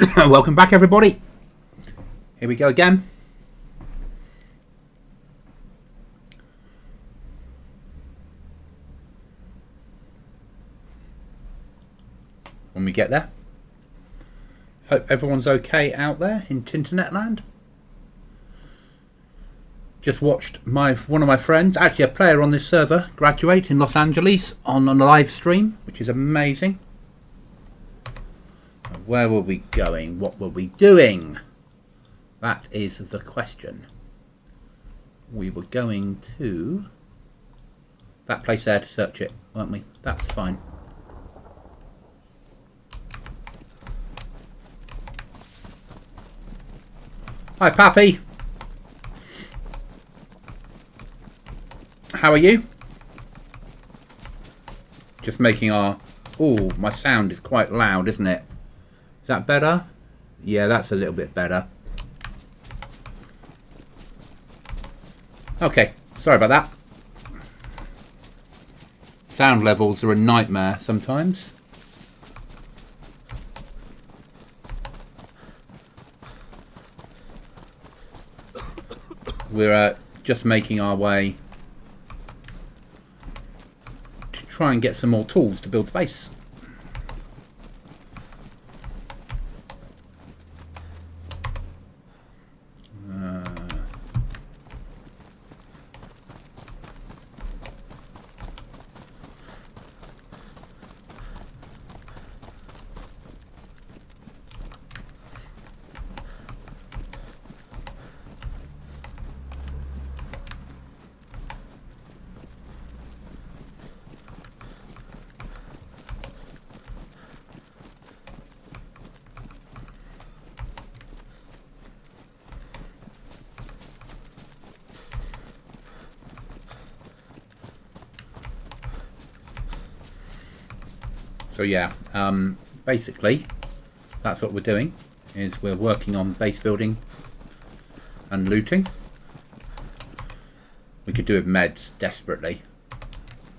Welcome back, everybody. Here we go again. When we get there. Hope everyone's okay out there in Tinternet land. Just watched one of my friends, actually a player on this server, graduate in Los Angeles on a live stream, which is amazing. Where were we going? What were we doing? That is the question. We were going to that place there to search it, weren't we? That's fine. Hi, Pappy. How are you? Just making our... Oh, my sound is quite loud, isn't it? Is that better? Yeah, that's a little bit better. Okay, sorry about that. Sound levels are a nightmare sometimes. We're just making our way to try and get some more tools to build the base. So yeah, basically that's what we're doing, is we're working on base building and looting. We could do with meds desperately,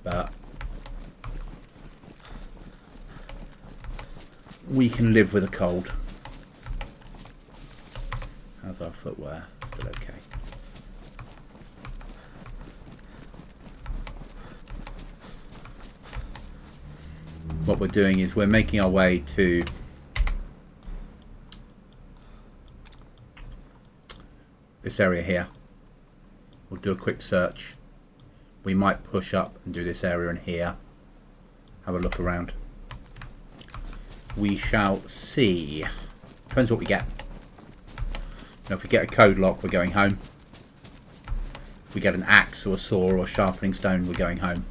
but we can live with a cold. How's our footwear? Still okay. What we're doing is we're making our way to this area here. We'll do a quick search. We might push up and do this area in here. Have a look around. We shall see. Depends what we get. Now, if we get a code lock, we're going home. If we get an axe or a saw or a sharpening stone, we're going home.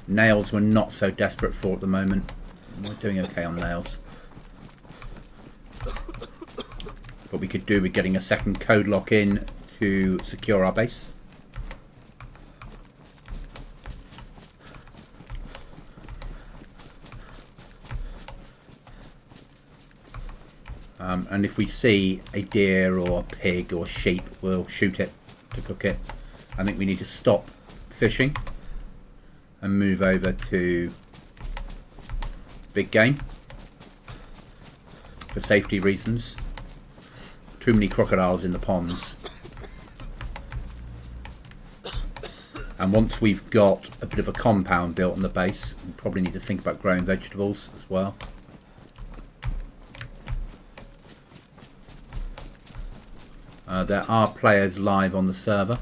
Nails we're not so desperate for at the moment. We're doing okay on nails. What we could do with getting a second code lock in to secure our base. And if we see a deer or a pig or sheep, we'll shoot it to cook it. I think we need to stop fishing and move over to big game for safety reasons. Too many crocodiles in the ponds. And once we've got a bit of a compound built on the base, we probably need to think about growing vegetables as well. There are players live on the server,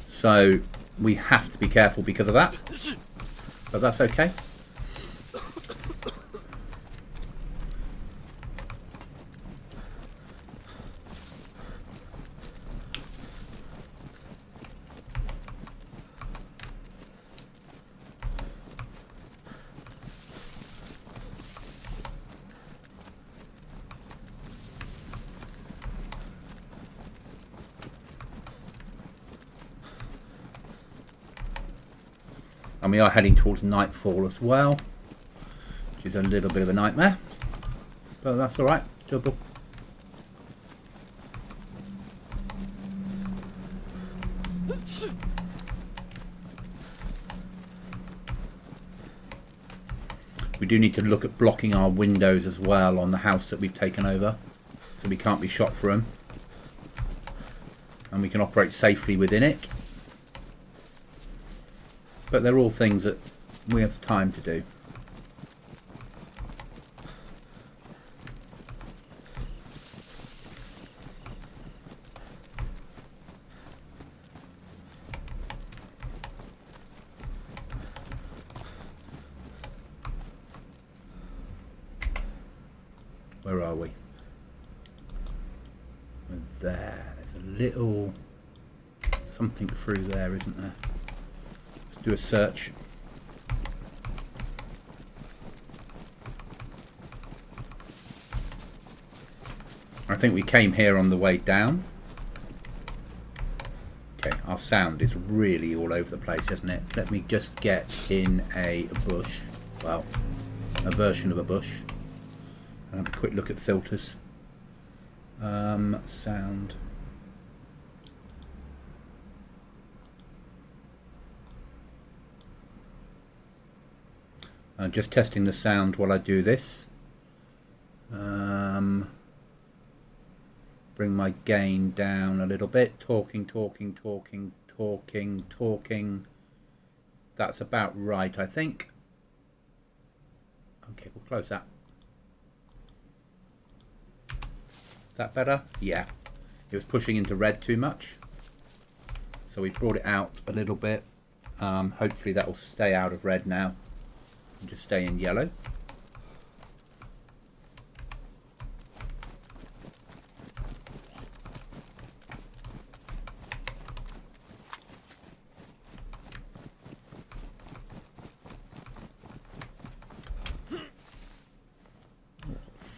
so we have to be careful because of that, but that's okay. And we are heading towards nightfall as well, which is a little bit of a nightmare, but that's alright, doable. We do need to look at blocking our windows as well on the house that we've taken over, so we can't be shot from, and we can operate safely within it. But they're all things that we have time to do. Where are we? We're there. There's a little something through there, isn't there? Let's do a search. I think we came here on the way down. Okay, our sound is really all over the place, isn't it? Let me just get in a bush. Well, a version of a bush. And have a quick look at filters. Sound. I'm just testing the sound while I do this. Bring my gain down a little bit. Talking. That's about right, I think. Okay, we'll close that. Is that better? Yeah. It was pushing into red too much. So we brought it out a little bit. Hopefully that will stay out of red now. And just stay in yellow.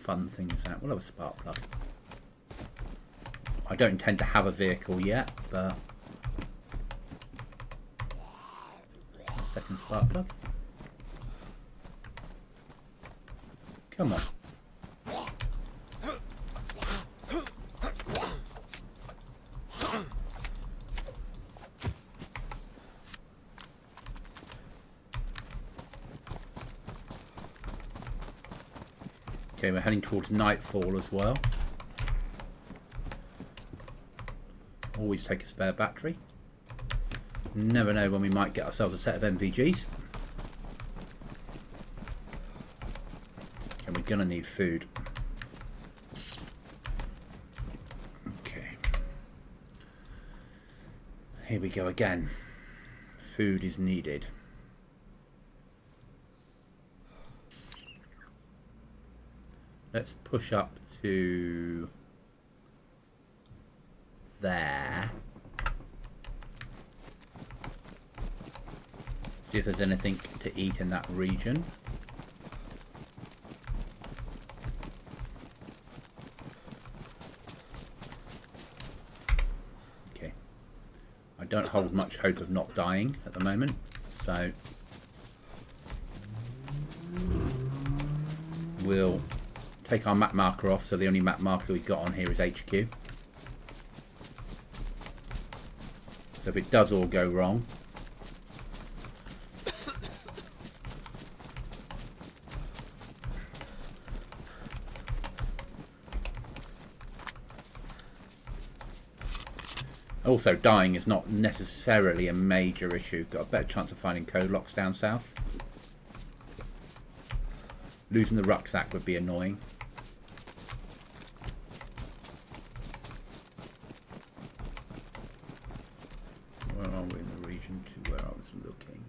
Fun thing is that we'll have a spark plug. I don't intend to have a vehicle yet, but second spark plug. Come on. Okay, we're heading towards nightfall as well. Always take a spare battery. Never know when we might get ourselves a set of MVGs. And we're gonna need food. Okay. Here we go again. Food is needed. Let's push up to there. See if there's anything to eat in that region. Okay. I don't hold much hope of not dying at the moment, so we'll take our map marker off, so the only map marker we've got on here is HQ. So if it does all go wrong, also dying is not necessarily a major issue. Got a better chance of finding code locks down south. Losing the rucksack would be annoying. Where are we in the region to where I was looking?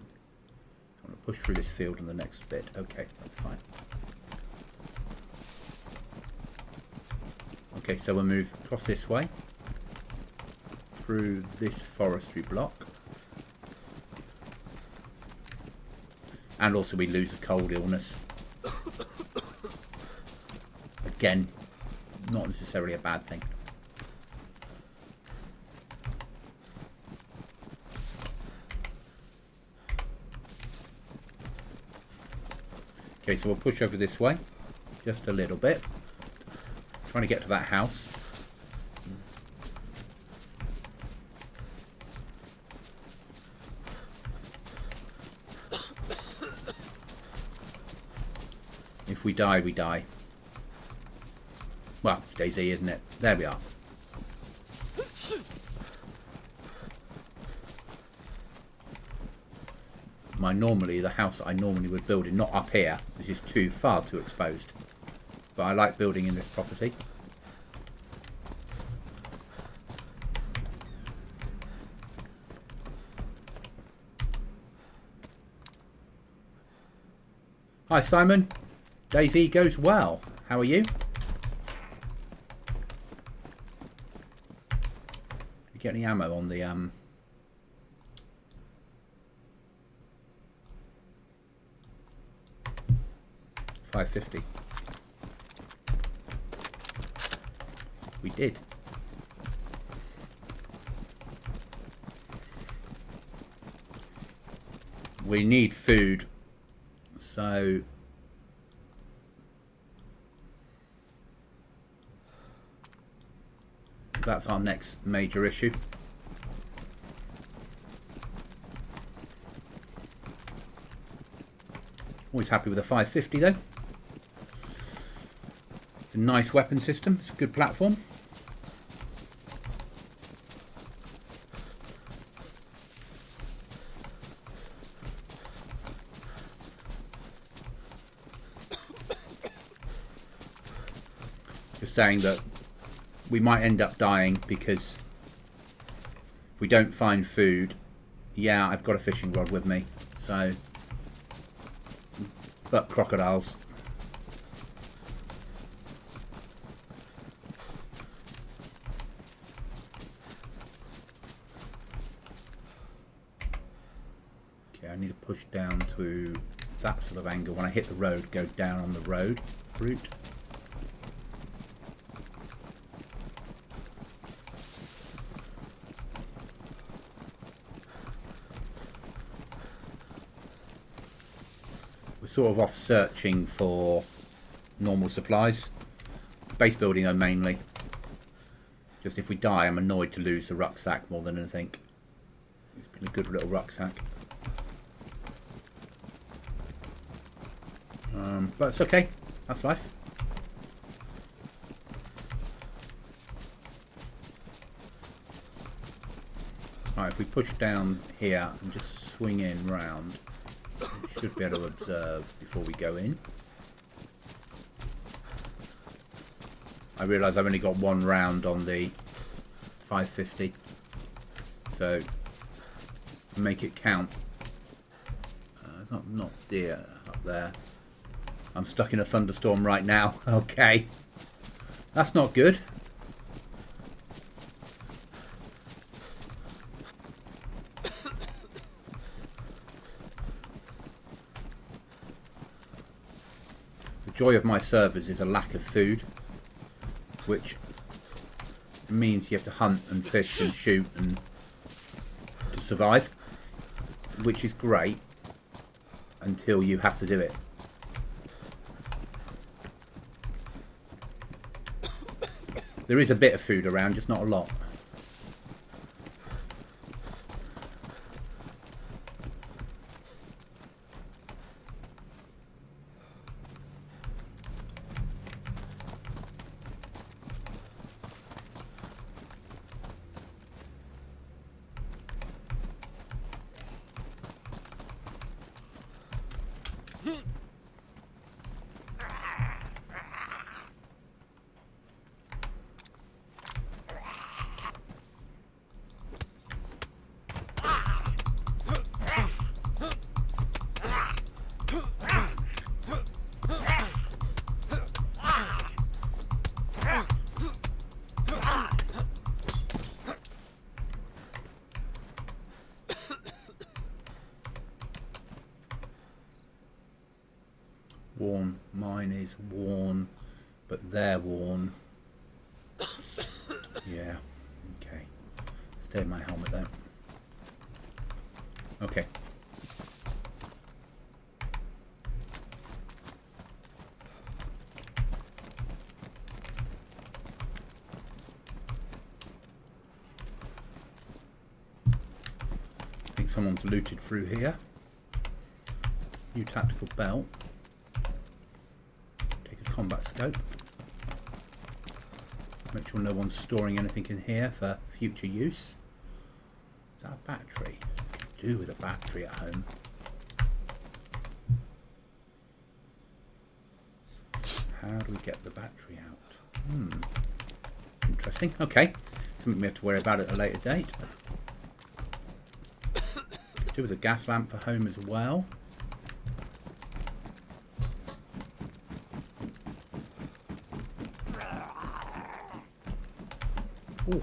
I'm going to push through this field in the next bit. Okay, that's fine. Okay, so we'll move across this way. Through this forestry block. And also we lose the cold illness. Again, not necessarily a bad thing. Okay, so we'll push over this way just a little bit. Trying to get to that house. If we die, we die. Well, it's DayZ, isn't it? There we are. The house that I normally would build in, not up here, is just far too exposed. But I like building in this property. Hi Simon, DayZ goes well. How are you? You get any ammo on the 550? We did. We need food, so that's our next major issue. Always happy with a 550 though. It's a nice weapon system, it's a good platform. Just saying that we might end up dying because if we don't find food. Yeah, I've got a fishing rod with me, so but crocodiles. Okay, I need to push down to that sort of angle. When I hit the road, go down on the route. We're sort of off searching for normal supplies. Base building though mainly. Just if we die, I'm annoyed to lose the rucksack more than anything. It's been a good little rucksack. But it's okay. That's life. Alright, if we push down here and just swing in round, we should be able to observe before we go in. I realise I've only got one round on the 550, so make it count. It's not deer up there. I'm stuck in a thunderstorm right now. Okay, that's not good. The joy of my servers is a lack of food, which means you have to hunt and fish and shoot and to survive, which is great until you have to do it. There is a bit of food around, just not a lot. Worn. Mine is worn, but they're worn. Yeah. Okay. Stay in my helmet then. Okay. I think someone's looted through here. New tactical belt. combat scope. Make sure no one's storing anything in here for future use. Is that a battery? What do you do with a battery at home? How do we get the battery out? Interesting. Okay. Something we have to worry about at a later date. Could do with a gas lamp for home as well. Ooh.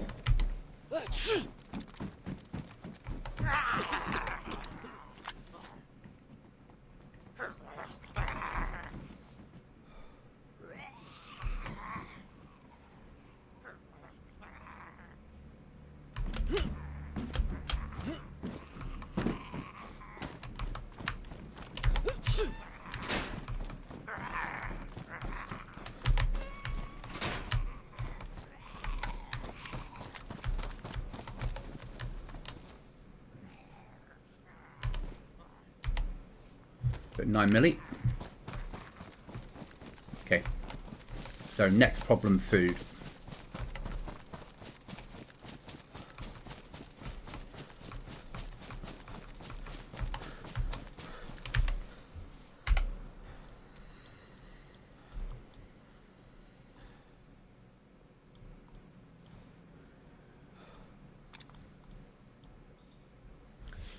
But 9mm. Okay. So next problem, food.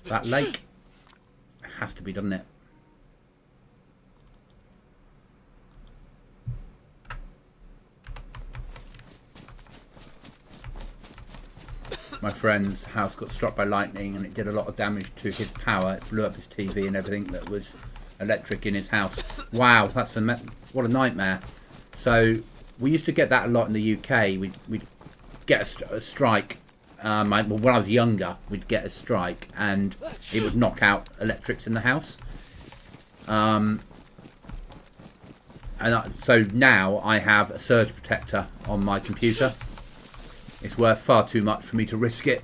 That lake has to be, doesn't it? My friend's house got struck by lightning and it did a lot of damage to his power. It blew up his TV and everything that was electric in his house. Wow, that's what a nightmare. So we used to get that a lot in the UK. We'd get a strike. When I was younger, we'd get a strike and it would knock out electrics in the house. So now I have a surge protector on my computer. It's worth far too much for me to risk it.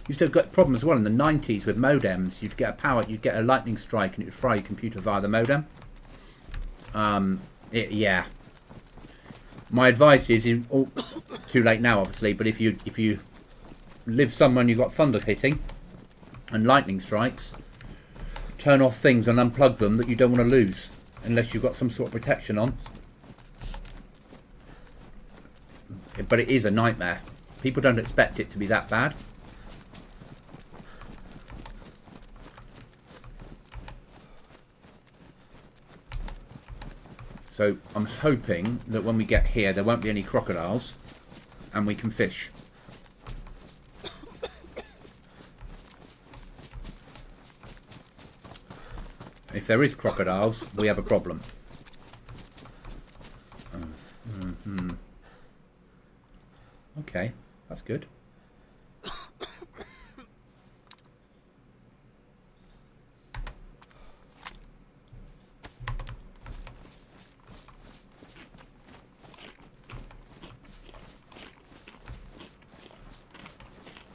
Used to have got problems as well in the 90s with modems. You'd get a lightning strike and it would fry your computer via the modem. Yeah. My advice is, too late now obviously, but if you live somewhere and you've got thunder hitting and lightning strikes, turn off things and unplug them that you don't want to lose, unless you've got some sort of protection on. But it is a nightmare. People don't expect it to be that bad. So I'm hoping that when we get here there won't be any crocodiles and we can fish. If there is crocodiles, we have a problem. Okay, that's good.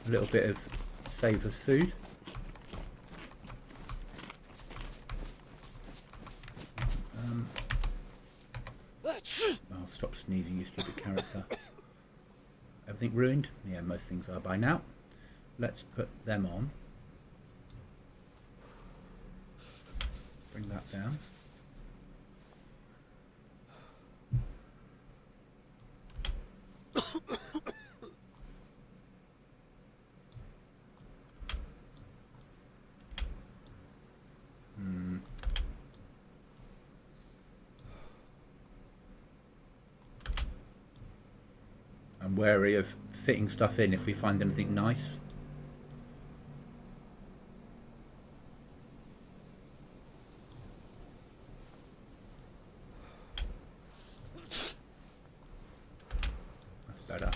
A little bit of save us food. I'll stop sneezing, you stupid character. Everything ruined? Yeah, most things are by now. Let's put them on. Bring that down. I'm wary of fitting stuff in if we find anything nice. That's better.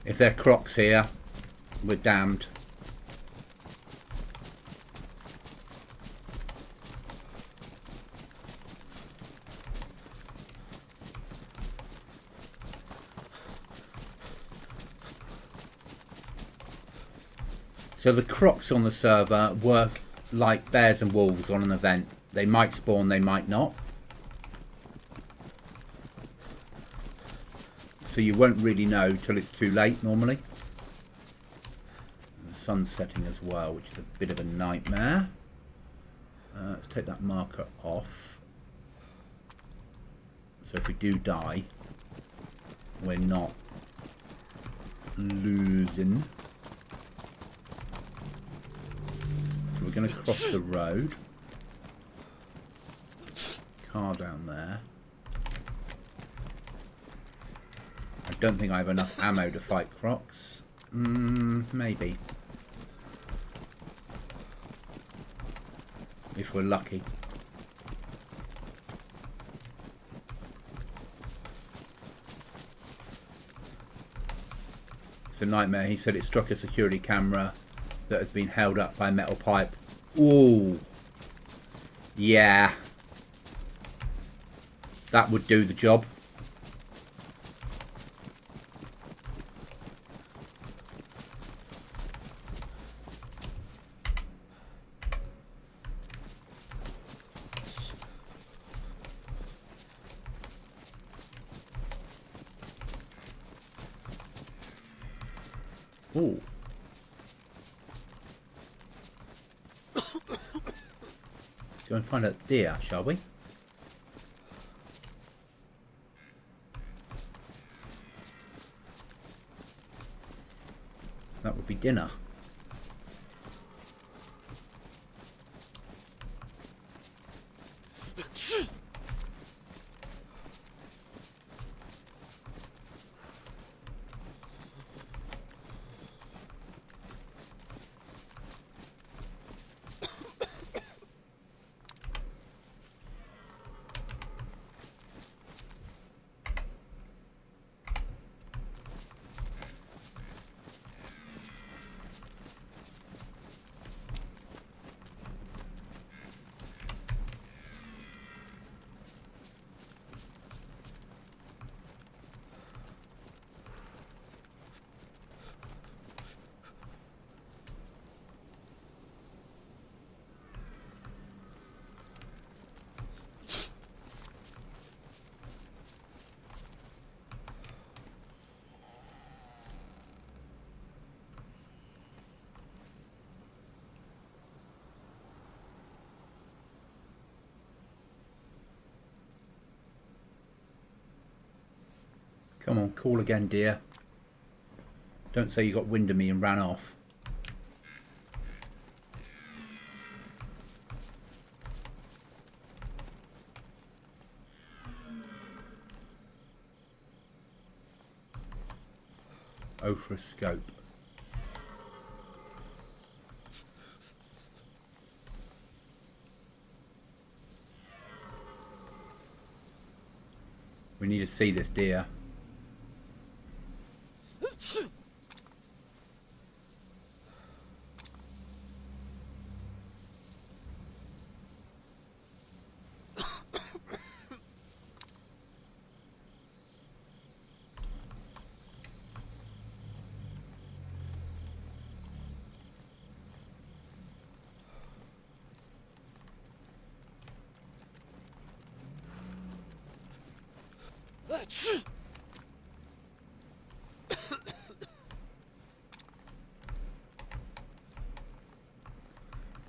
If there are crocs here, we're damned. So the crocs on the server work like bears and wolves on an event. They might spawn, they might not. So you won't really know till it's too late normally. And the sun's setting as well, which is a bit of a nightmare. Let's take that marker off. So if we do die, we're not losing. So we're going to cross the road. Car down there. I don't think I have enough ammo to fight crocs. Maybe. If we're lucky. It's a nightmare. He said it struck a security camera that had been held up by a metal pipe. Ooh. Yeah. That would do the job. Ooh. Go and find a deer, shall we? That would be dinner. Come on, call again, dear. Don't say you got wind of me and ran off. Oh, for a scope. We need to see this deer.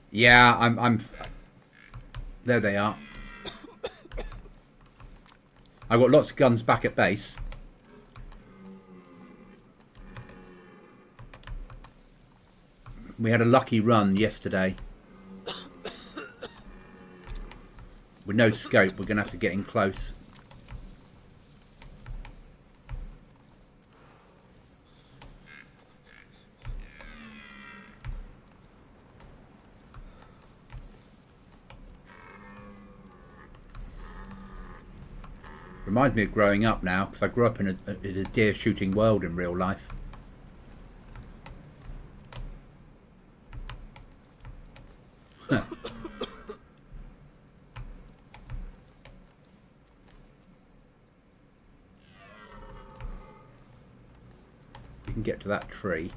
Yeah, I'm there they are. I've got lots of guns back at base. We had a lucky run yesterday. With no scope, we're going to have to get in close. Reminds me of growing up now, because I grew up in a deer shooting world in real life. Huh. We can get to that tree.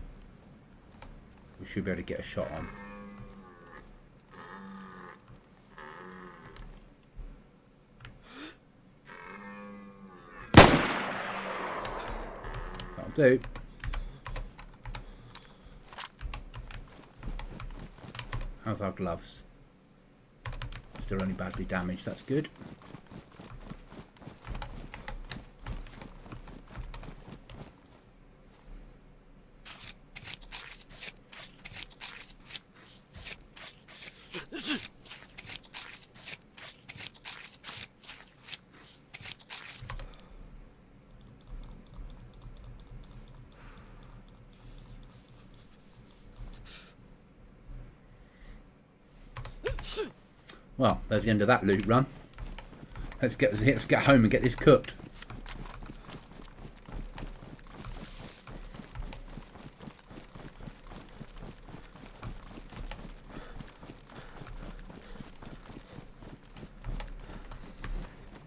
we should be able to get a shot on. That'll do. How's our gloves? Still only badly damaged, that's good. Well, there's the end of that loot run. Let's get home and get this cooked.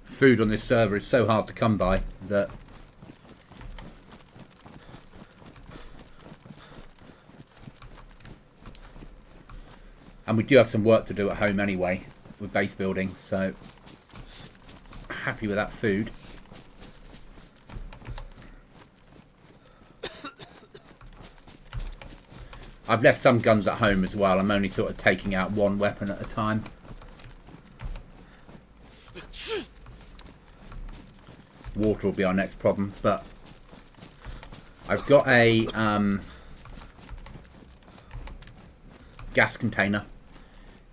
Food on this server is so hard to come by that and we do have some work to do at home anyway with base building, so happy with that food. I've left some guns at home as well. I'm only sort of taking out one weapon at a time. Water will be our next problem, but I've got a gas container.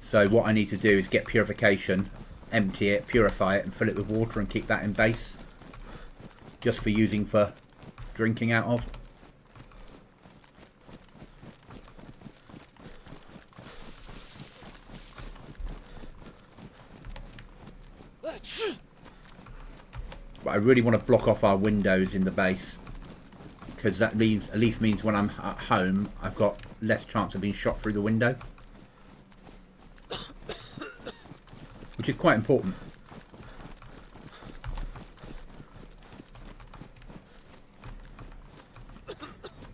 So what I need to do is get purification, empty it, purify it and fill it with water and keep that in base. Just for using for drinking out of. But I really want to block off our windows in the base, because that leaves, at least means when I'm at home I've got less chance of being shot through the window. Which is quite important.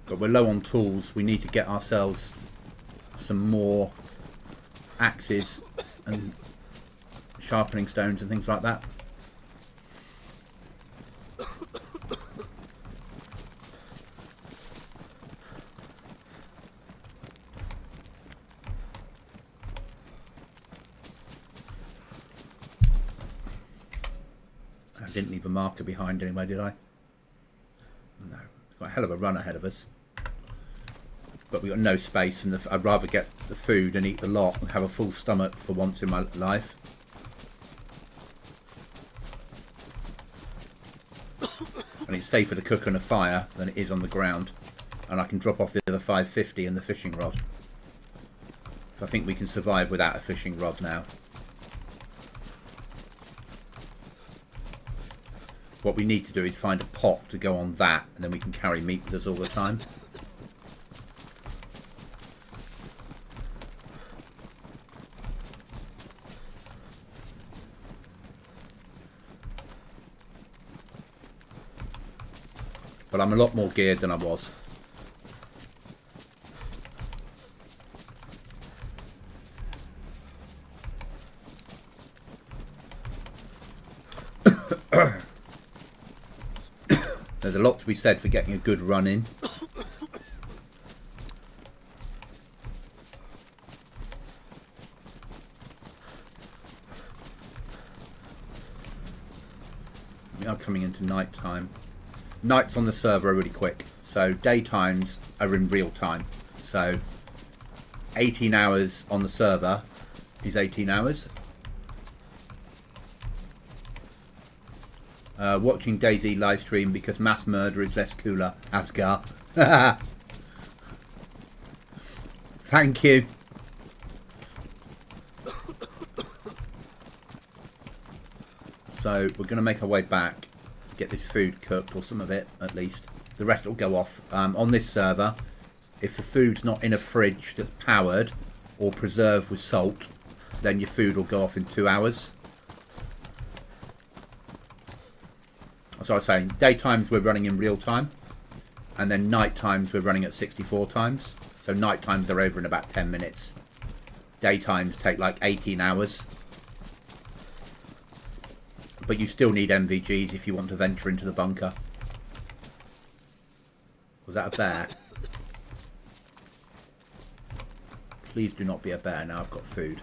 But we're low on tools. We need to get ourselves some more axes and sharpening stones and things like that. I didn't leave a marker behind anyway, did I? No. We've got a hell of a run ahead of us. But we've got no space, and I'd rather get the food and eat the lot and have a full stomach for once in my life. And it's safer to cook on a fire than it is on the ground. And I can drop off the other 550 and the fishing rod. So I think we can survive without a fishing rod now. What we need to do is find a pot to go on that, and then we can carry meat with us all the time. But I'm a lot more geared than I was. There's a lot to be said for getting a good run in. We are coming into night time. Nights on the server are really quick, so daytimes are in real time. So 18 hours on the server is 18 hours. Watching DayZ live stream because mass murder is less cooler. Asgar. Thank you. So we're going to make our way back, get this food cooked, or some of it at least. The rest will go off. On this server, if the food's not in a fridge that's powered or preserved with salt, then your food will go off in 2 hours. As I was saying, daytimes we're running in real time. And then night times we're running at 64 times. So night times are over in about 10 minutes. Daytimes take like 18 hours. But you still need MVGs if you want to venture into the bunker. Was that a bear? Please do not be a bear. Now I've got food.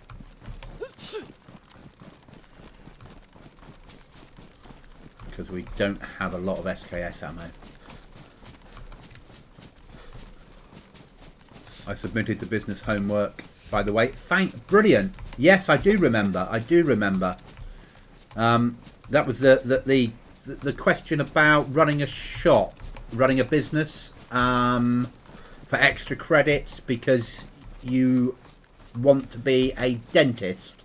Because we don't have a lot of SKS ammo. I submitted the business homework, by the way. Brilliant. Yes, I do remember. I do remember. That was the question about running a shop, running a business for extra credits because you want to be a dentist.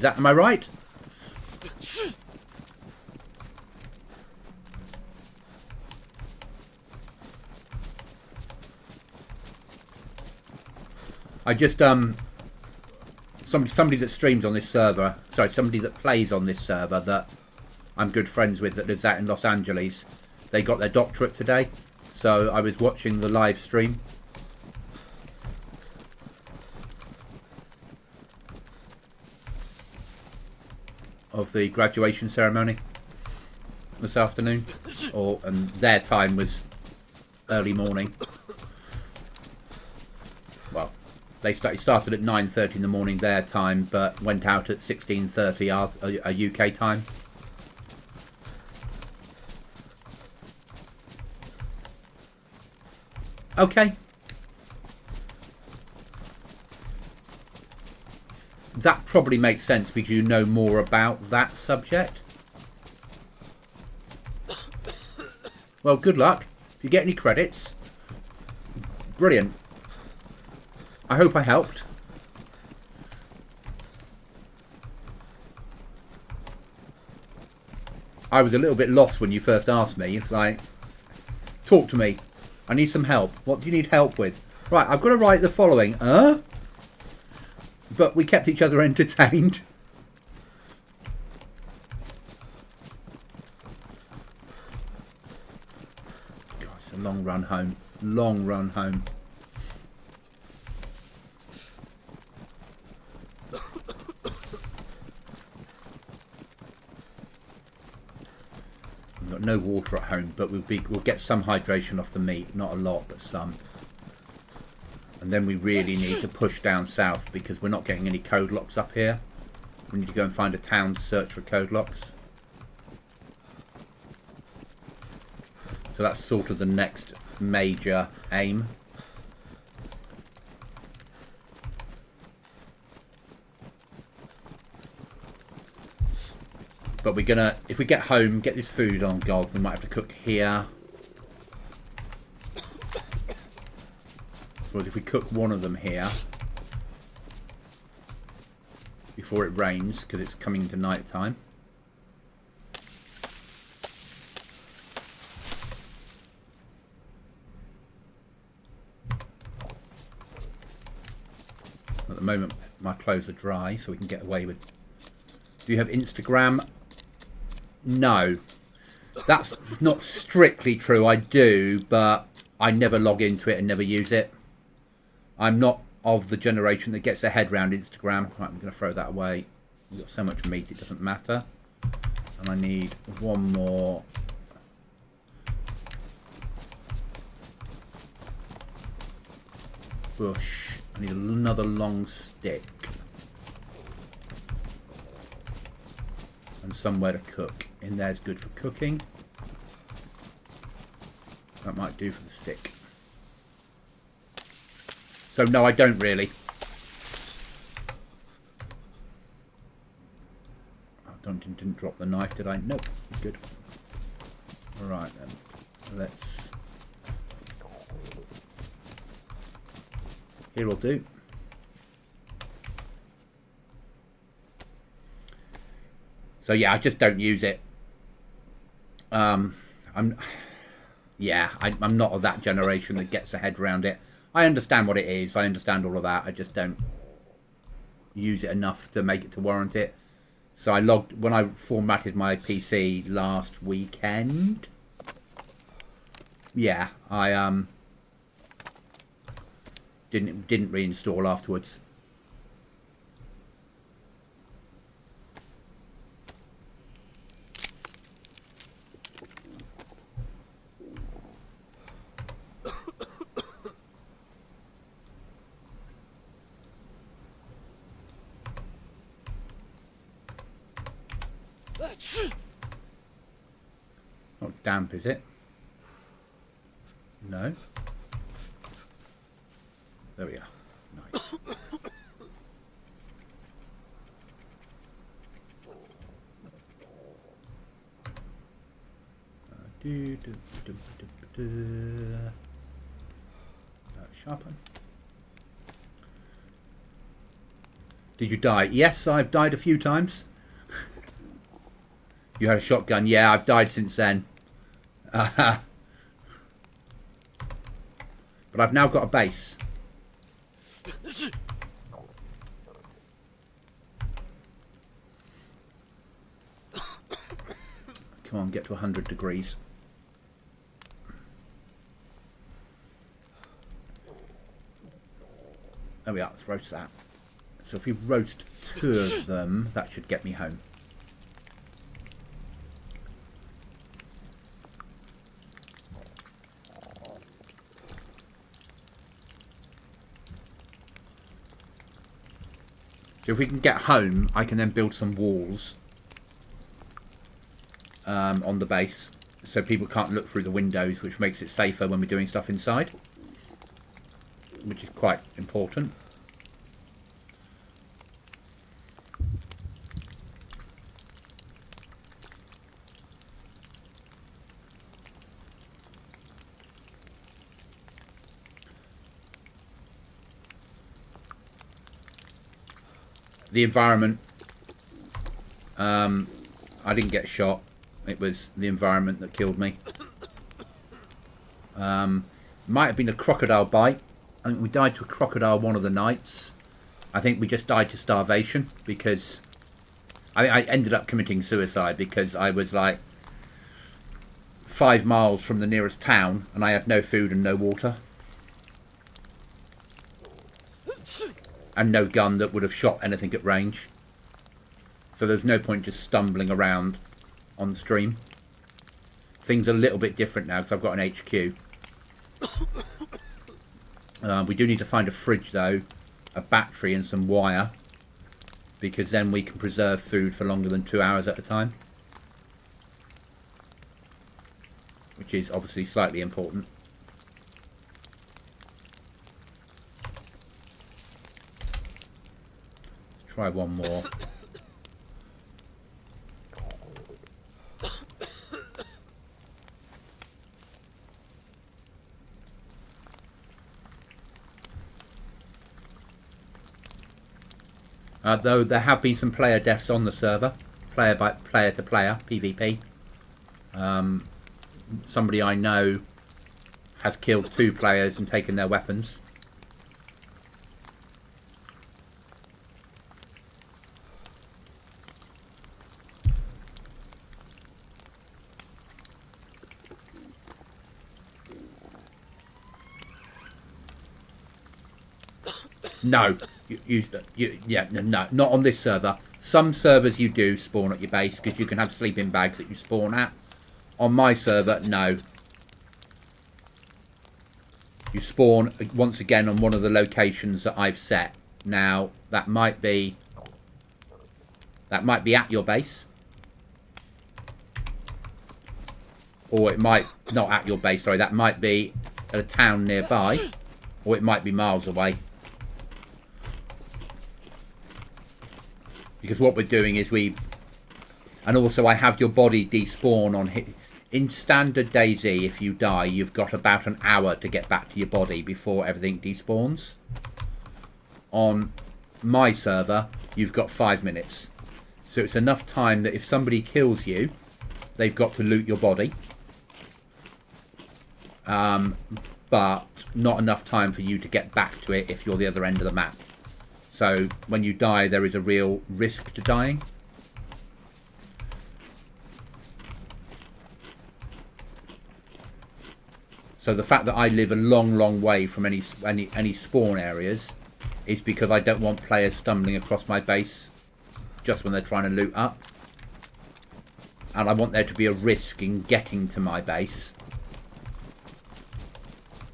Am I right? I just somebody that streams on this server, sorry, somebody that plays on this server that I'm good friends with that lives out in Los Angeles, they got their doctorate today, so I was watching the live stream. Of the graduation ceremony this afternoon, and their time was early morning. Well, they started at 9:30 in the morning their time, but went out at 16:30 a UK time. Okay. That probably makes sense because you know more about that subject. Well, good luck. If you get any credits, brilliant. I hope I helped. I was a little bit lost when you first asked me. It's like, talk to me. I need some help. What do you need help with? Right, I've got to write the following. But we kept each other entertained. God, it's a long run home. Long run home. We've got no water at home, but we'll get some hydration off the meat. Not a lot, but some. And then we really need to push down south because we're not getting any code locks up here. We need to go and find a town to search for code locks. So that's sort of the next major aim. But we're gonna, if we get home, get this food on God, we might have to cook here. If we cook one of them here before it rains, because it's coming into night time. At the moment my clothes are dry, so we can get away with. Do you have Instagram? No, that's not strictly true. I do, but I never log into it and never use it. I'm not of the generation that gets their head round Instagram. Right, I'm going to throw that away. We've got so much meat, it doesn't matter. And I need one more. Bush. I need another long stick. And somewhere to cook. In there's good for cooking. That might do for the stick. So no, I don't really. I didn't drop the knife, did I? Nope, good. Alright then, let's... Here will do. So yeah, I just don't use it. I'm not of that generation that gets their head around it. I understand what it is. I understand all of that. I just don't use it enough to make it to warrant it. So I logged when I formatted my PC last weekend. Yeah, I didn't reinstall afterwards. Not damp, is it? No. There we are. Nice. Sharpen. Did you die? Yes, I've died a few times. You had a shotgun. Yeah, I've died since then. But I've now got a base. Come on, get to 100 degrees. There we are, let's roast that. So if we roast 2 of them, that should get me home. So if we can get home, I can then build some walls on the base, so people can't look through the windows, which makes it safer when we're doing stuff inside, which is quite important. The environment, I didn't get shot. It was the environment that killed me. Might have been a crocodile bite. I think we died to a crocodile one of the nights. I think we just died to starvation because I ended up committing suicide because I was like 5 miles from the nearest town and I had no food and no water. And no gun that would have shot anything at range. So there's no point just stumbling around on the stream. Things are a little bit different now because I've got an HQ. We do need to find a fridge though, a battery and some wire, because then we can preserve food for longer than 2 hours at a time. Which is obviously slightly important. Let's try one more. Though there have been some player deaths on the server, player to player, PvP. Somebody I know has killed 2 players and taken their weapons. No, no, not on this server. Some servers you do spawn at your base because you can have sleeping bags that you spawn at. On my server, no. You spawn once again on one of the locations that I've set. Now that might be at your base, or it might not at your base. Sorry, that might be at a town nearby, or it might be miles away. Because what we're doing is and also I have your body despawn on hit. In standard DayZ, if you die, you've got about an hour to get back to your body before everything despawns. On my server, you've got 5 minutes. So it's enough time that if somebody kills you, they've got to loot your body. But not enough time for you to get back to it if you're the other end of the map. So when you die, there is a real risk to dying. So the fact that I live a long way from any spawn areas is because I don't want players stumbling across my base just when they're trying to loot up. And I want there to be a risk in getting to my base,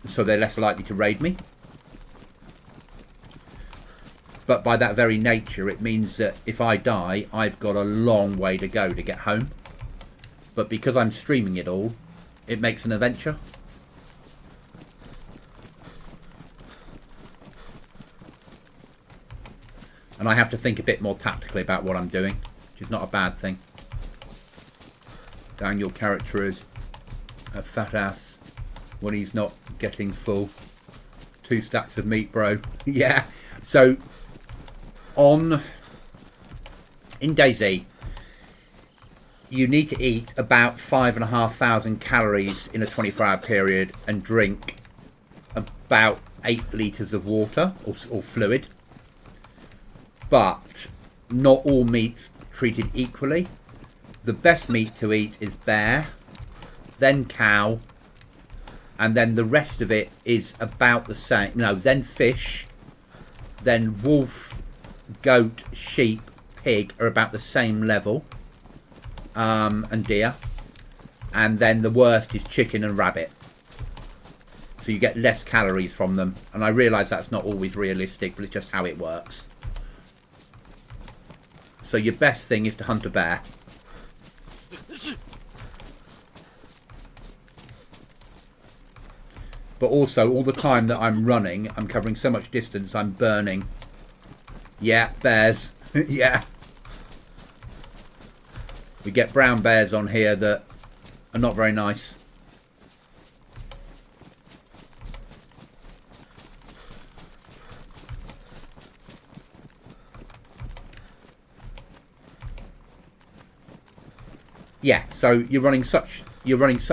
so they're less likely to raid me. But by that very nature, it means that if I die, I've got a long way to go to get home. But because I'm streaming it all, it makes an adventure. And I have to think a bit more tactically about what I'm doing, which is not a bad thing. Daniel character is a fat ass when he's not getting full. 2 stacks of meat, bro. Yeah. So in DayZ, you need to eat about 5,500 calories in a 24-hour period and drink about 8 litres of water or fluid. But not all meat's treated equally. The best meat to eat is bear, then cow, and then the rest of it is about the same. No, then fish, then wolf, goat, sheep, pig are about the same level, and deer. And then the worst is chicken and rabbit. So you get less calories from them. And I realise that's not always realistic, but it's just how it works. So your best thing is to hunt a bear. But also, all the time that I'm running, I'm covering so much distance, I'm burning. Yeah, bears. Yeah. We get brown bears on here that are not very nice. Yeah, so you're running such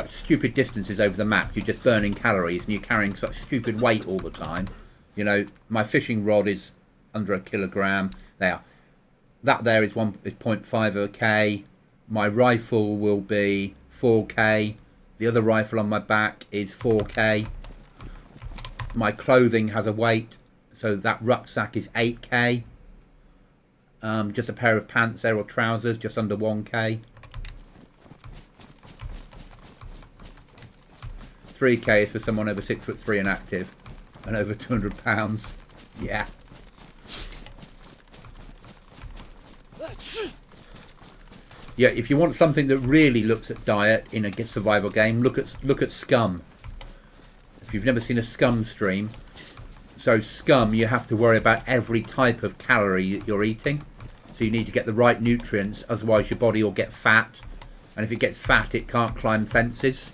stupid distances over the map. You're just burning calories and you're carrying such stupid weight all the time. You know, my fishing rod is under a kilogram. There, that there is 0.5 k. My rifle will be 4k. The other rifle on my back is 4k. My clothing has a weight, so that rucksack is 8k. Just a pair of pants there or trousers, just under 1k. 3k is for someone over 6'3" and active, and over 200 pounds. Yeah. Yeah, if you want something that really looks at diet in a survival game, look at Scum. If you've never seen a Scum stream, so Scum, you have to worry about every type of calorie that you're eating. So you need to get the right nutrients, otherwise your body will get fat, and if it gets fat, it can't climb fences.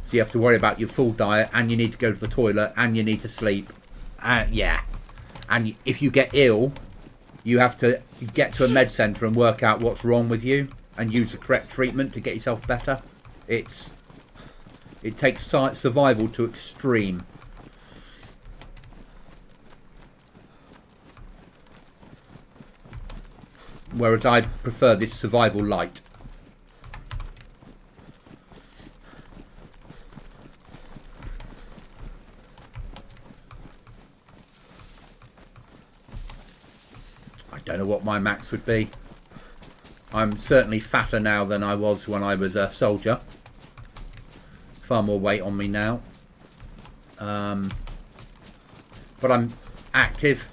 So you have to worry about your full diet, and you need to go to the toilet, and you need to sleep. Yeah. And if you get ill, you have to get to a med centre and work out what's wrong with you and use the correct treatment to get yourself better. It takes survival to extreme. Whereas I prefer this survival light. Don't know what my max would be. I'm certainly fatter now than I was when I was a soldier. Far more weight on me now. But I'm active.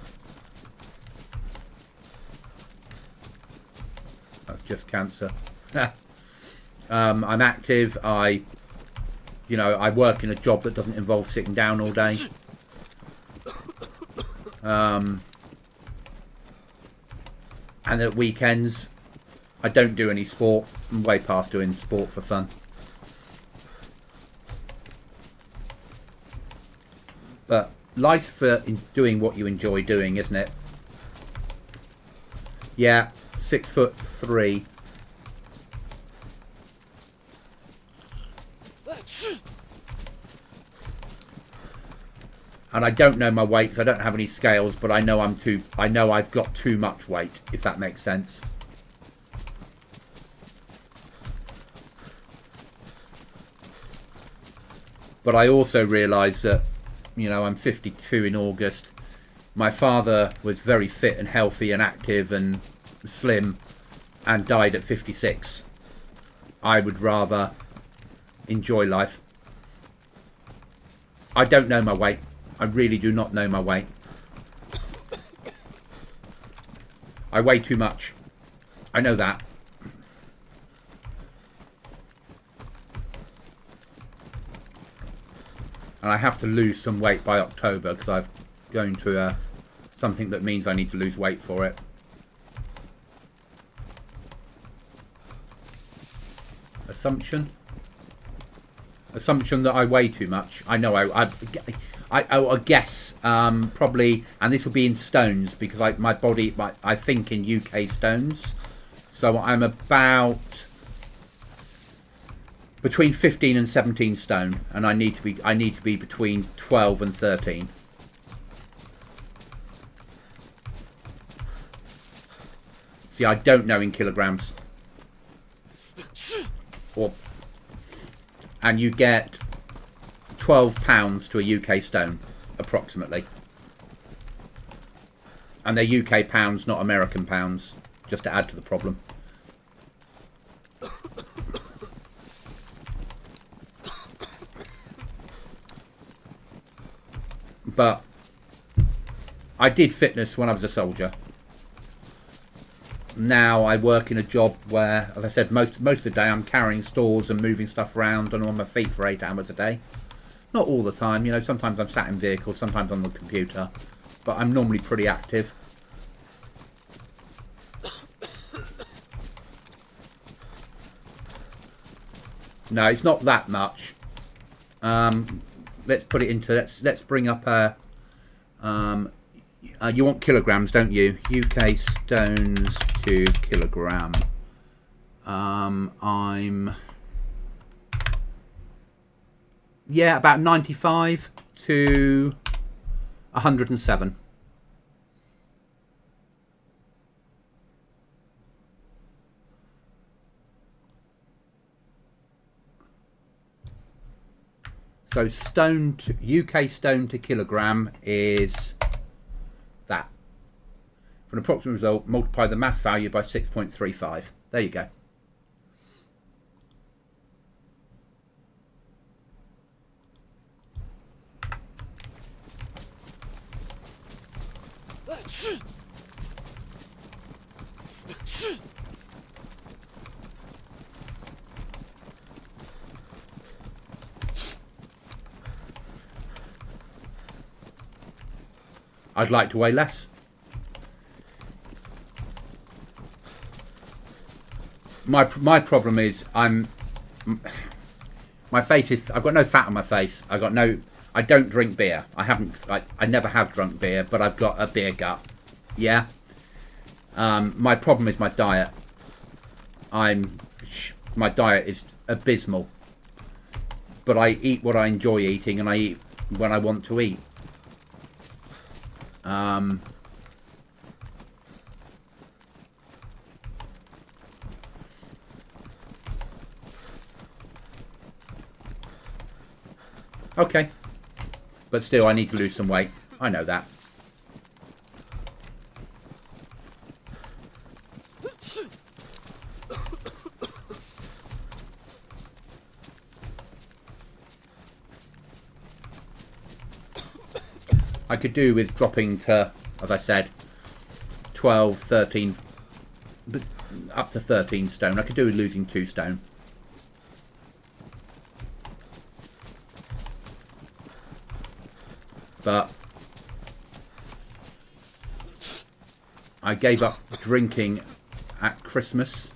That's just cancer. I'm active. I work in a job that doesn't involve sitting down all day. And at weekends, I don't do any sport. I'm way past doing sport for fun. But life's for doing what you enjoy doing, isn't it? Yeah, 6'3". And I don't know my weight because I don't have any scales, but I know I've got too much weight, if that makes sense. But I also realise that, you know, I'm 52 in August. My father was very fit and healthy and active and slim and died at 56. I would rather enjoy life. I don't know my weight. I really do not know my weight. I weigh too much. I know that. And I have to lose some weight by October because I've going to something that means I need to lose weight for it. Assumption that I weigh too much. I know I guess probably, and this will be in stones because my body I think in UK stones. So I'm about between 15 and 17 stone, and I need to be between 12 and 13. See, I don't know in kilograms. And you get 12 pounds to a UK stone, approximately. And they're UK pounds, not American pounds, just to add to the problem. But I did fitness when I was a soldier. Now I work in a job where, as I said, most of the day I'm carrying stores and moving stuff around and on my feet for 8 hours a day. Not all the time, you know, sometimes I'm sat in vehicles, sometimes on the computer, but I'm normally pretty active. No, it's not that much. Let's put it into, let's bring up a, you want kilograms, don't you? UK stones to kilogram. I'm, yeah, about 95 to 107. So stone to, UK stone to kilogram is that. For an approximate result, multiply the mass value by 6.35. There you go. I'd like to weigh less. My problem is my face is, I've got no fat on my face. I don't drink beer. I never have drunk beer, but I've got a beer gut. Yeah. My problem is my diet. My diet is abysmal. But I eat what I enjoy eating, and I eat when I want to eat. Okay, but still I need to lose some weight. I know that. I could do with dropping to, as I said, 12, 13, up to 13 stone. I could do with losing 2 stone. But I gave up drinking at Christmas.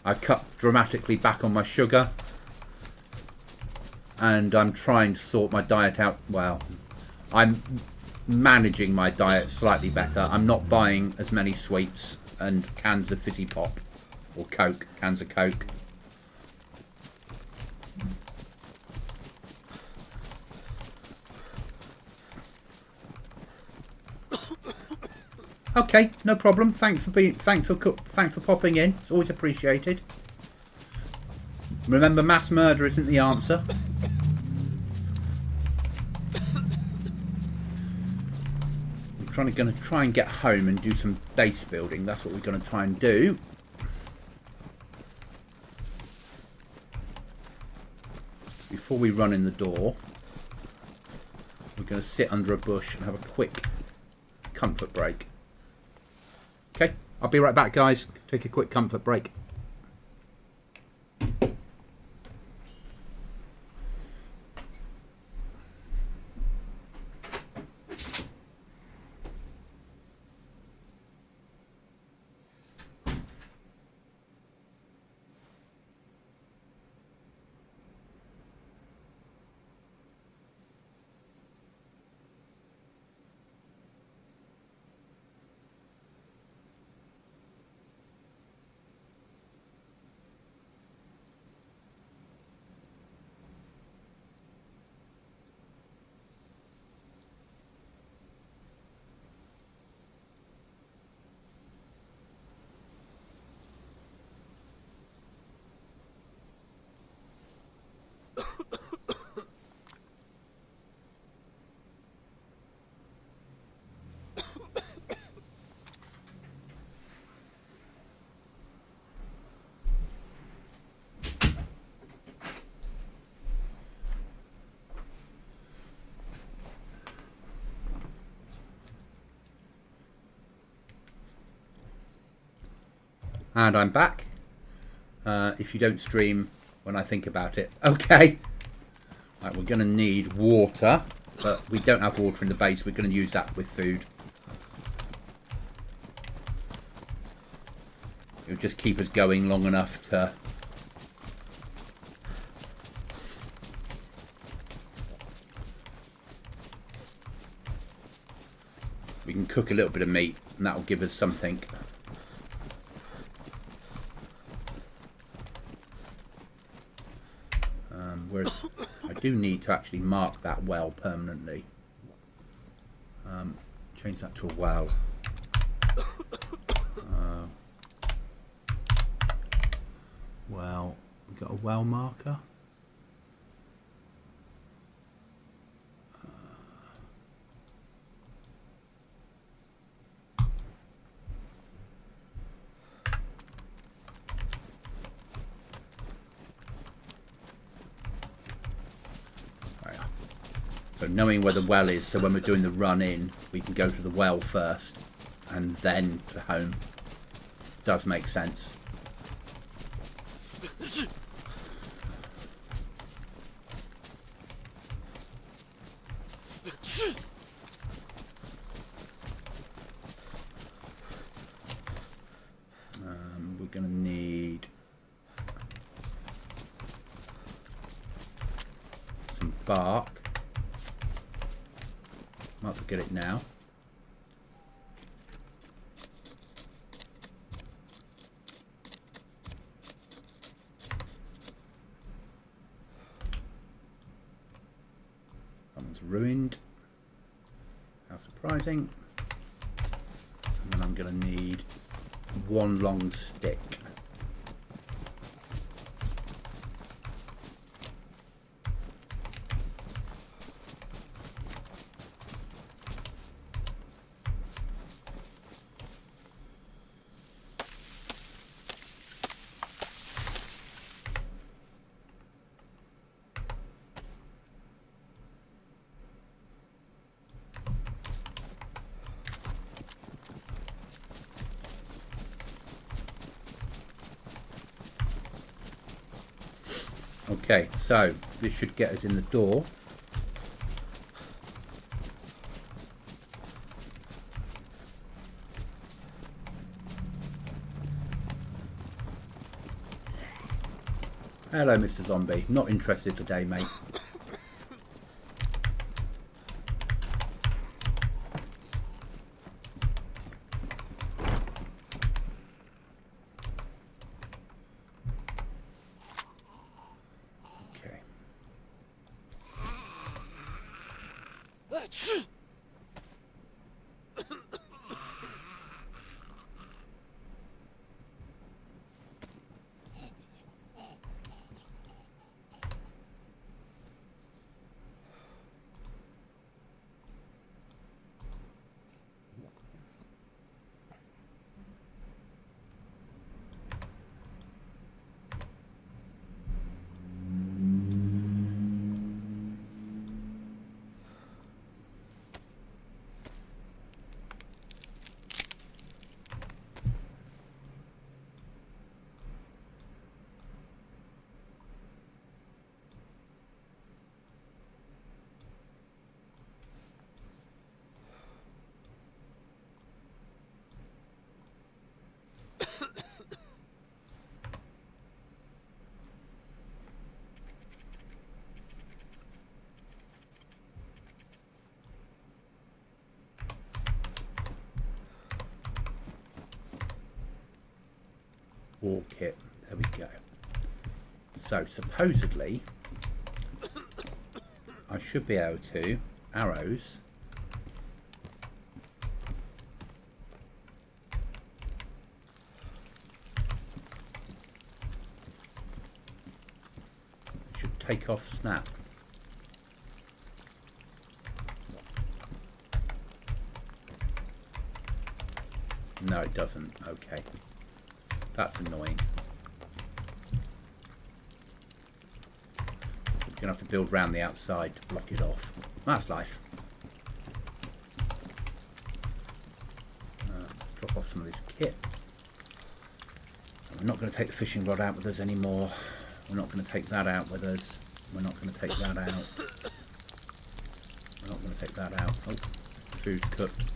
I cut dramatically back on my sugar. And I'm trying to sort my diet out. Well, I'm managing my diet slightly better. I'm not buying as many sweets and cans of fizzy pop or Coke, cans of Coke. Okay, no problem. Thanks for popping in. It's always appreciated. Remember, mass murder isn't the answer. going to try and get home and do some base building. That's what we're going to try and do. Before we run in the door, we're going to sit under a bush and have a quick comfort break. Okay, I'll be right back, guys. Take a quick comfort break. And I'm back. If you don't stream when I think about it. Okay. Right, we're going to need water. But we don't have water in the base. We're going to use that with food. It'll just keep us going long enough to... We can cook a little bit of meat and that will give us something. Whereas I do need to actually mark that well permanently. Change that to a well. Well, we got a well marker. So knowing where the well is, so when we're doing the run in, we can go to the well first and then to home. Does make sense. We're going to need some bark. Might forget it now. That one's ruined. How surprising. And then I'm going to need one long stick. Okay, so this should get us in the door. Hello, Mr. Zombie. Not interested today, mate. war kit. There we go. So supposedly I should be able to arrows should take off snap. No, it doesn't. Okay, that's annoying. We're gonna have to build round the outside to block it off. That's life. Drop off some of this kit. And we're not going to take the fishing rod out with us anymore. We're not going to take that out with us. We're not going to take that out. We're not going to take that out. Oh, food's cooked.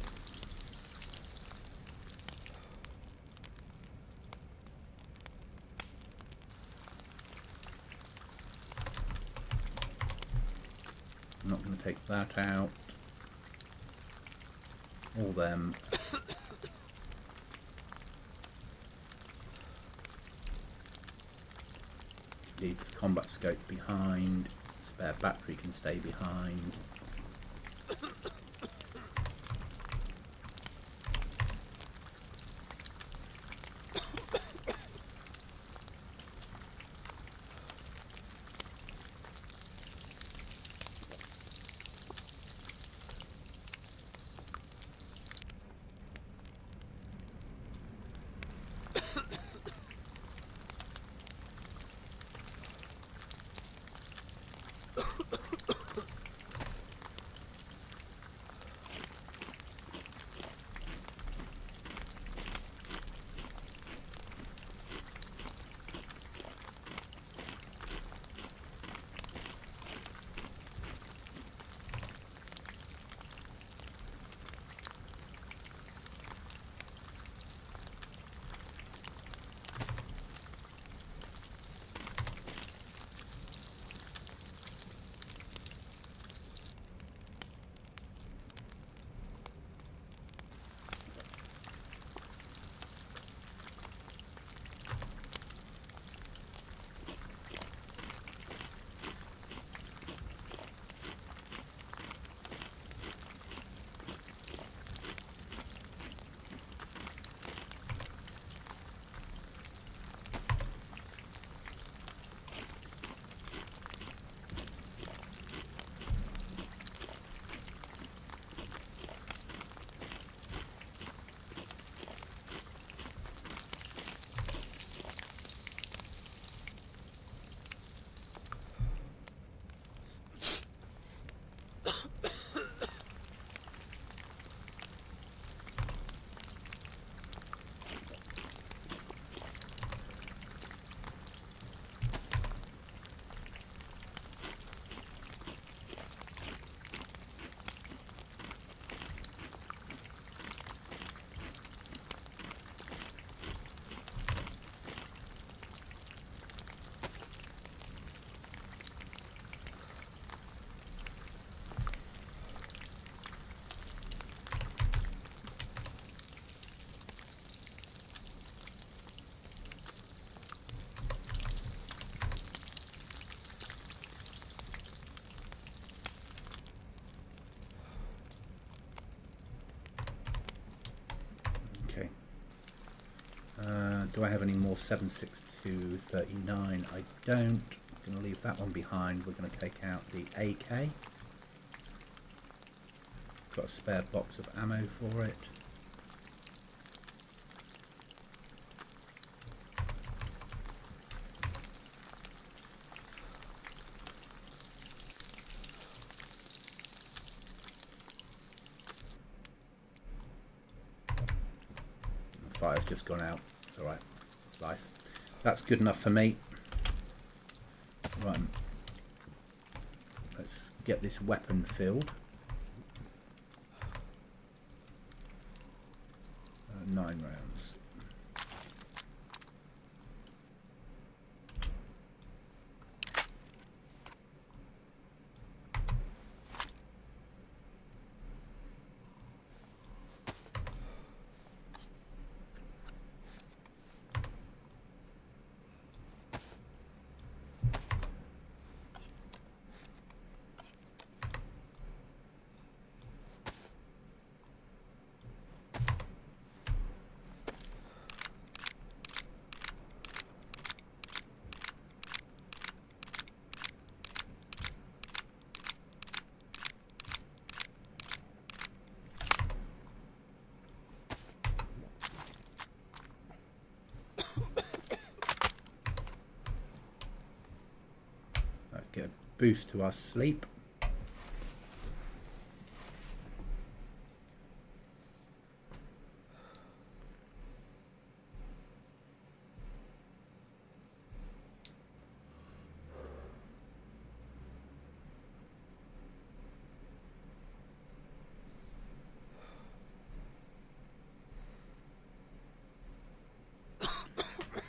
I'm not going to take that out. All them. Leave this combat scope behind. Spare battery can stay behind. Do I have any more 7.6239? I don't. I'm going to leave that one behind. We're going to take out the AK. Got a spare box of ammo for it. The fire's just gone out. It's alright. It's life. That's good enough for me. Right. Let's get this weapon filled. 9 rounds. boost to our sleep.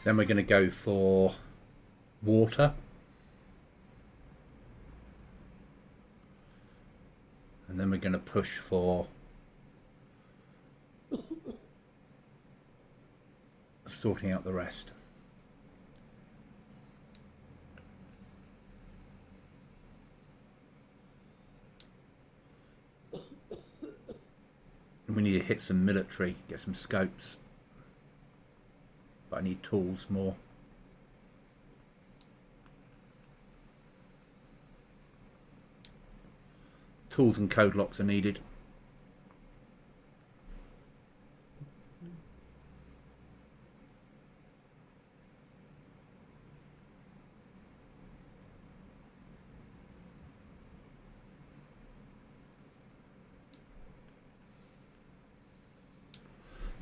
Then we're going to go for water. And then we're going to push for sorting out the rest. And we need to hit some military, get some scopes. But I need tools more. Tools and code locks are needed.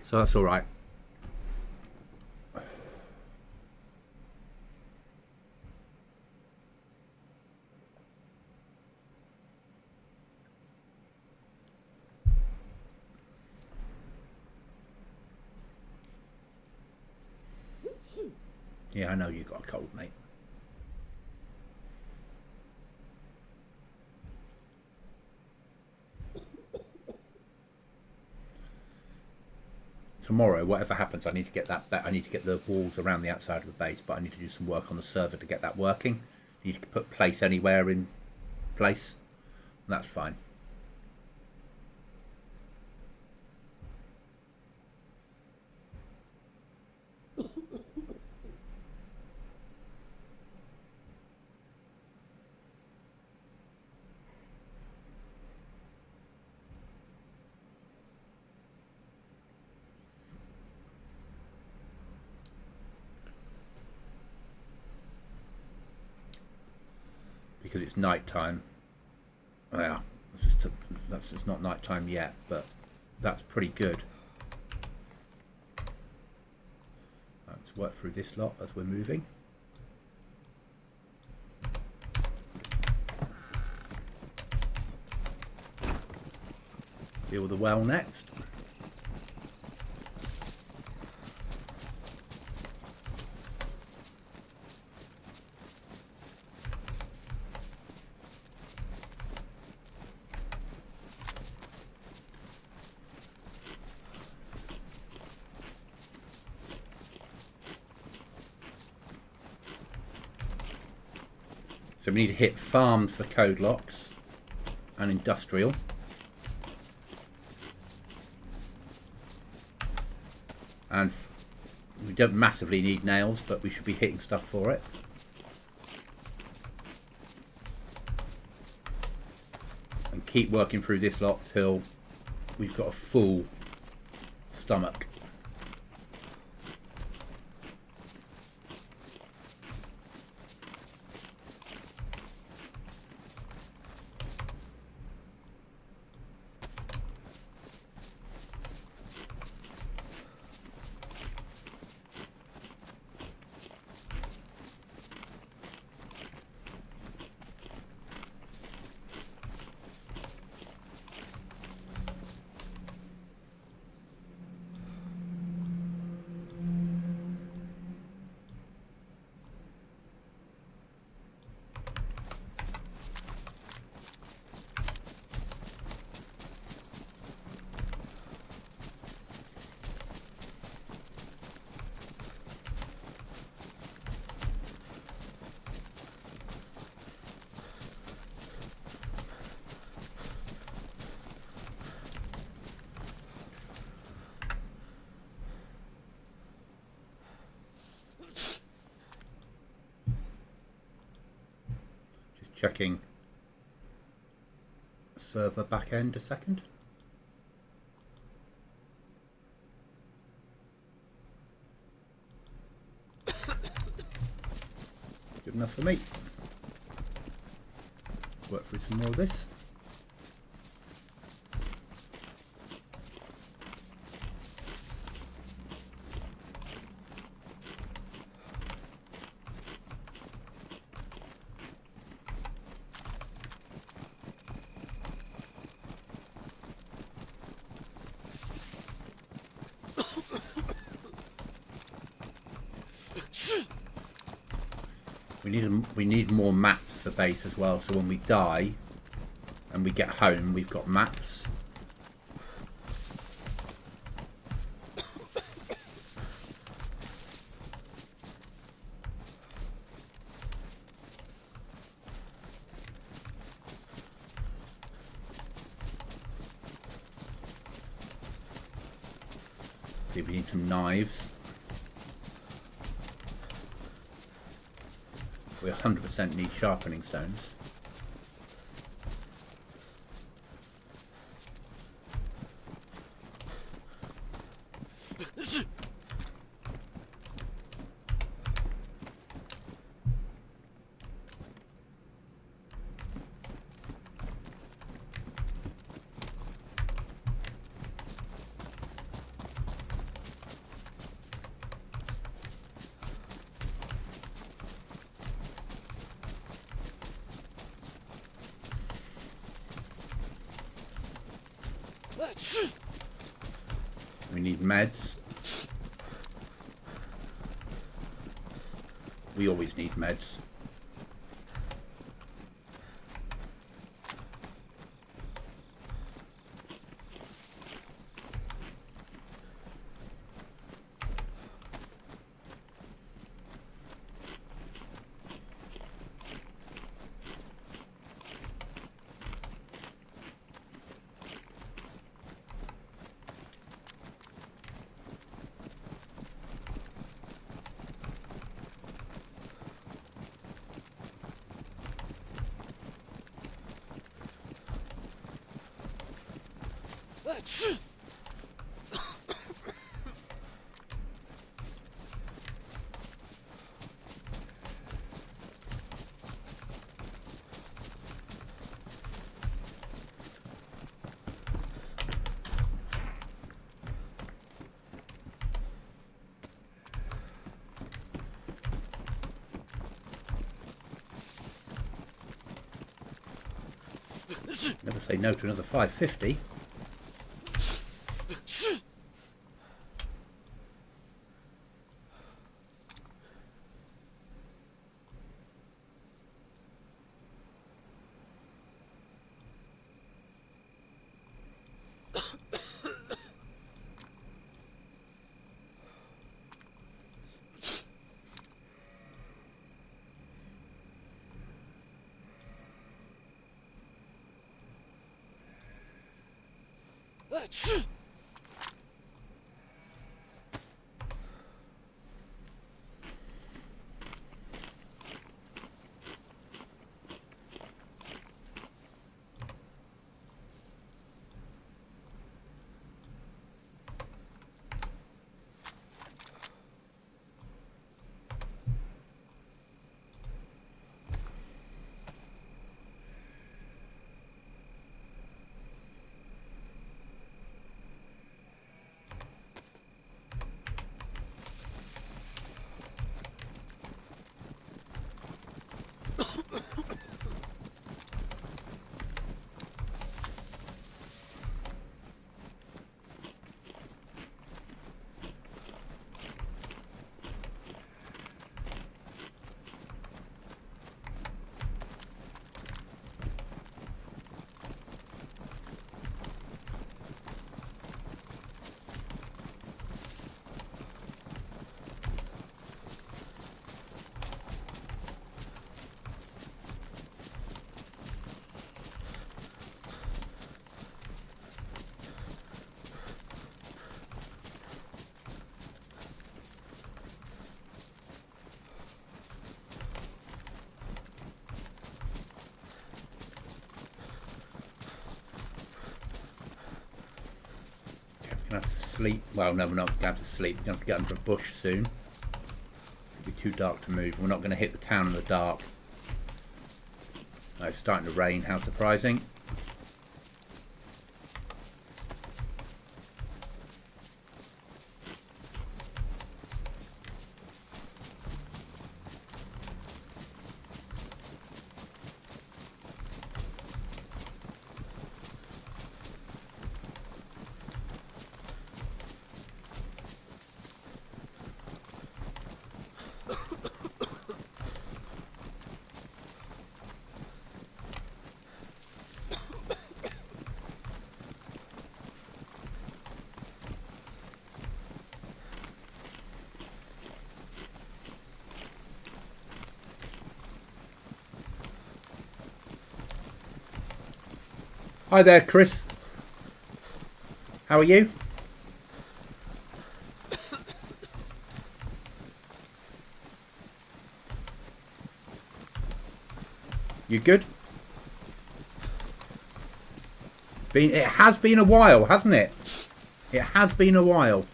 So that's all right. Yeah, I know you got a cold, mate. Tomorrow, whatever happens, I need to get that. I need to get the walls around the outside of the base, but I need to do some work on the server to get that working. You need to put place anywhere in place, and that's fine. Because it's night time. Yeah, it's not night time yet, but that's pretty good. Let's work through this lot as we're moving. Deal with the well next. So we need to hit farms for code locks and industrial. And we don't massively need nails, but we should be hitting stuff for it. And keep working through this lot till we've got a full stomach. Checking server back end a second. Good enough for me. work through some more of this. We need more maps for base as well, so when we die and we get home, we've got maps. See, we need some knives. We 100% need sharpening stones. We need meds. We always need meds. Never say no to another 550. Gonna have to sleep. Well, no, we're not going to have to sleep. We're going to have to get under a bush soon. It'll be too dark to move. We're not going to hit the town in the dark. Oh, it's starting to rain, how surprising. Hi there, Chris. How are you? You good? It has been a while, hasn't it? It has been a while.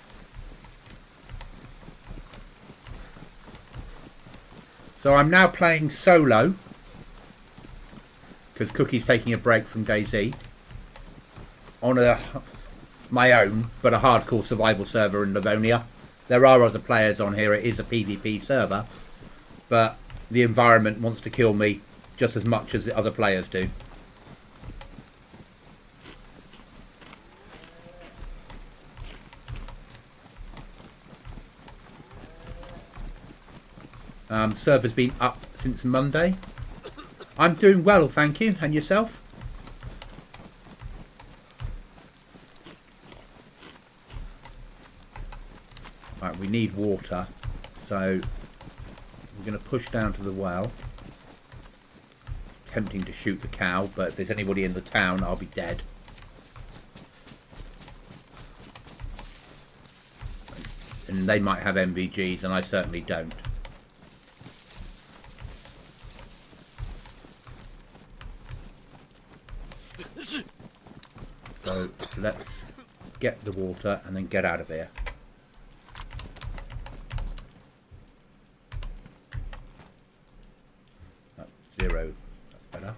So I'm now playing solo because Cookie's taking a break from DayZ on my own, but a hardcore survival server in Livonia. There are other players on here. It is a PvP server, but the environment wants to kill me just as much as the other players do. Server's been up since Monday. I'm doing well, thank you. And yourself? Right, we need water, so we're going to push down to the well. It's tempting to shoot the cow, but if there's anybody in the town, I'll be dead. And they might have MVGs, and I certainly don't. So let's get the water and then get out of here. That's 0. That's better.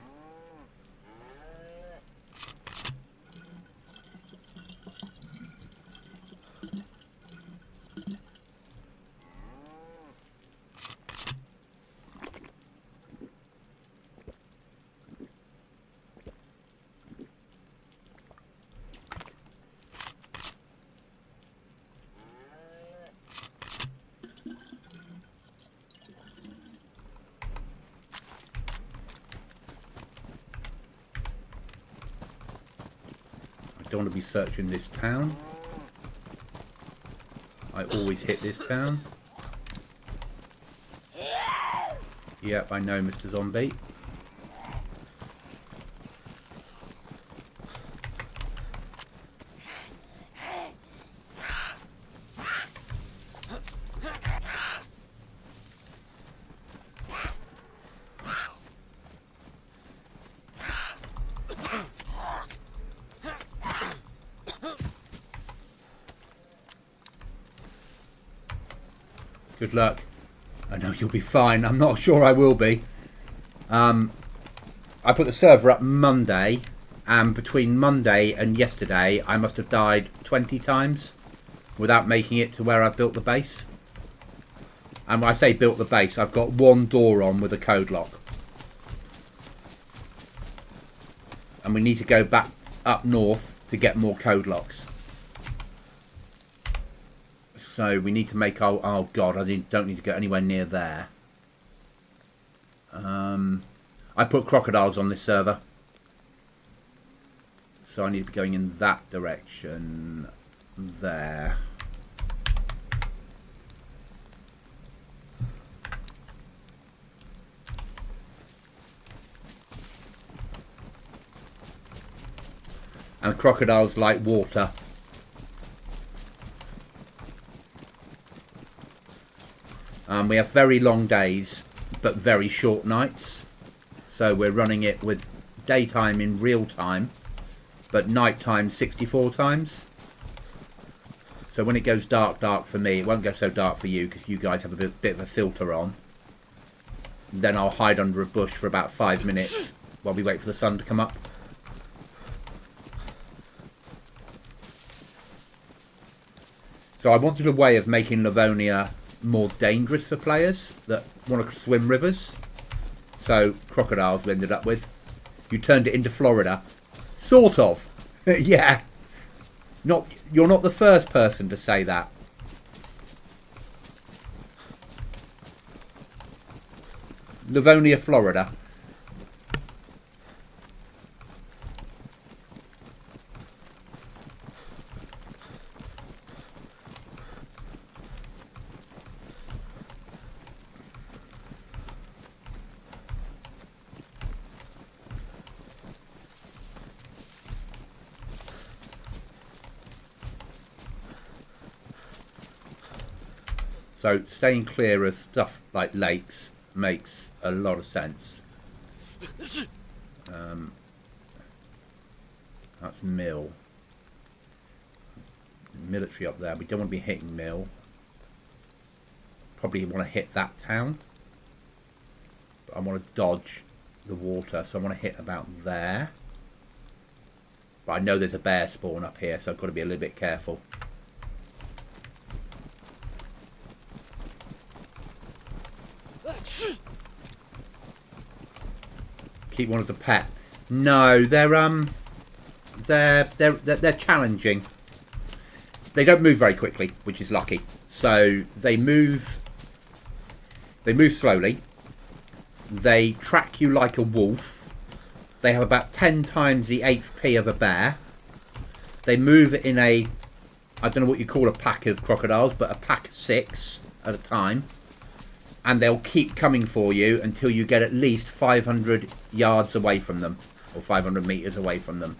Don't want to be searching this town. I always hit this town. Yep, I know, Mr. Zombie. Good luck. I know you'll be fine. I'm not sure I will be. I put the server up Monday, and between Monday and yesterday I must have died 20 times without making it to where I built the base. And when I say built the base, I've got one door on with a code lock. And we need to go back up north to get more code locks. So we need to make our... Oh god, I don't need to go anywhere near there. I put crocodiles on this server. So I need to be going in that direction. There. And crocodiles like water. We have very long days, but very short nights. So we're running it with daytime in real time, but nighttime 64 times. So when it goes dark for me, it won't go so dark for you because you guys have a bit of a filter on. Then I'll hide under a bush for about 5 minutes while we wait for the sun to come up. So I wanted a way of making Livonia more dangerous for players that want to swim rivers. So crocodiles we ended up with. You turned it into Florida. Sort of. Yeah. You're not the first person to say that. Livonia, Florida. So staying clear of stuff like lakes makes a lot of sense. That's mill. Military up there. We don't want to be hitting mill. Probably want to hit that town. But I want to dodge the water, so I want to hit about there. But I know there's a bear spawn up here, so I've got to be a little bit careful. Keep one as a pet. No, they're challenging. They don't move very quickly, which is lucky. So they move slowly. They track you like a wolf. They have about 10 times the HP of a bear. They move in a, I don't know what you call a pack of crocodiles, but a pack of 6 at a time. And they'll keep coming for you until you get at least 500 yards away from them, or 500 meters away from them.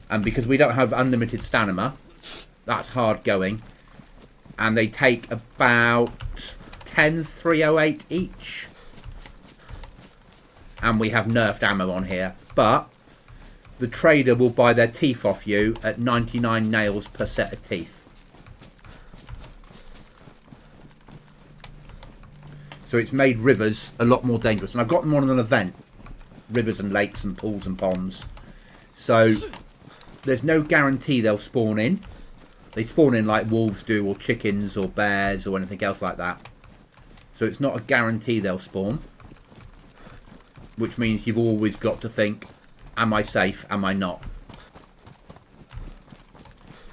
And because we don't have unlimited stamina, that's hard going. And they take about 10 308 each. And we have nerfed ammo on here. But the trader will buy their teeth off you at 99 nails per set of teeth. So it's made rivers a lot more dangerous. And I've got them on an event. Rivers and lakes and pools and ponds. So there's no guarantee they'll spawn in. They spawn in like wolves do, or chickens, or bears, or anything else like that. So it's not a guarantee they'll spawn. Which means you've always got to think, am I safe, am I not?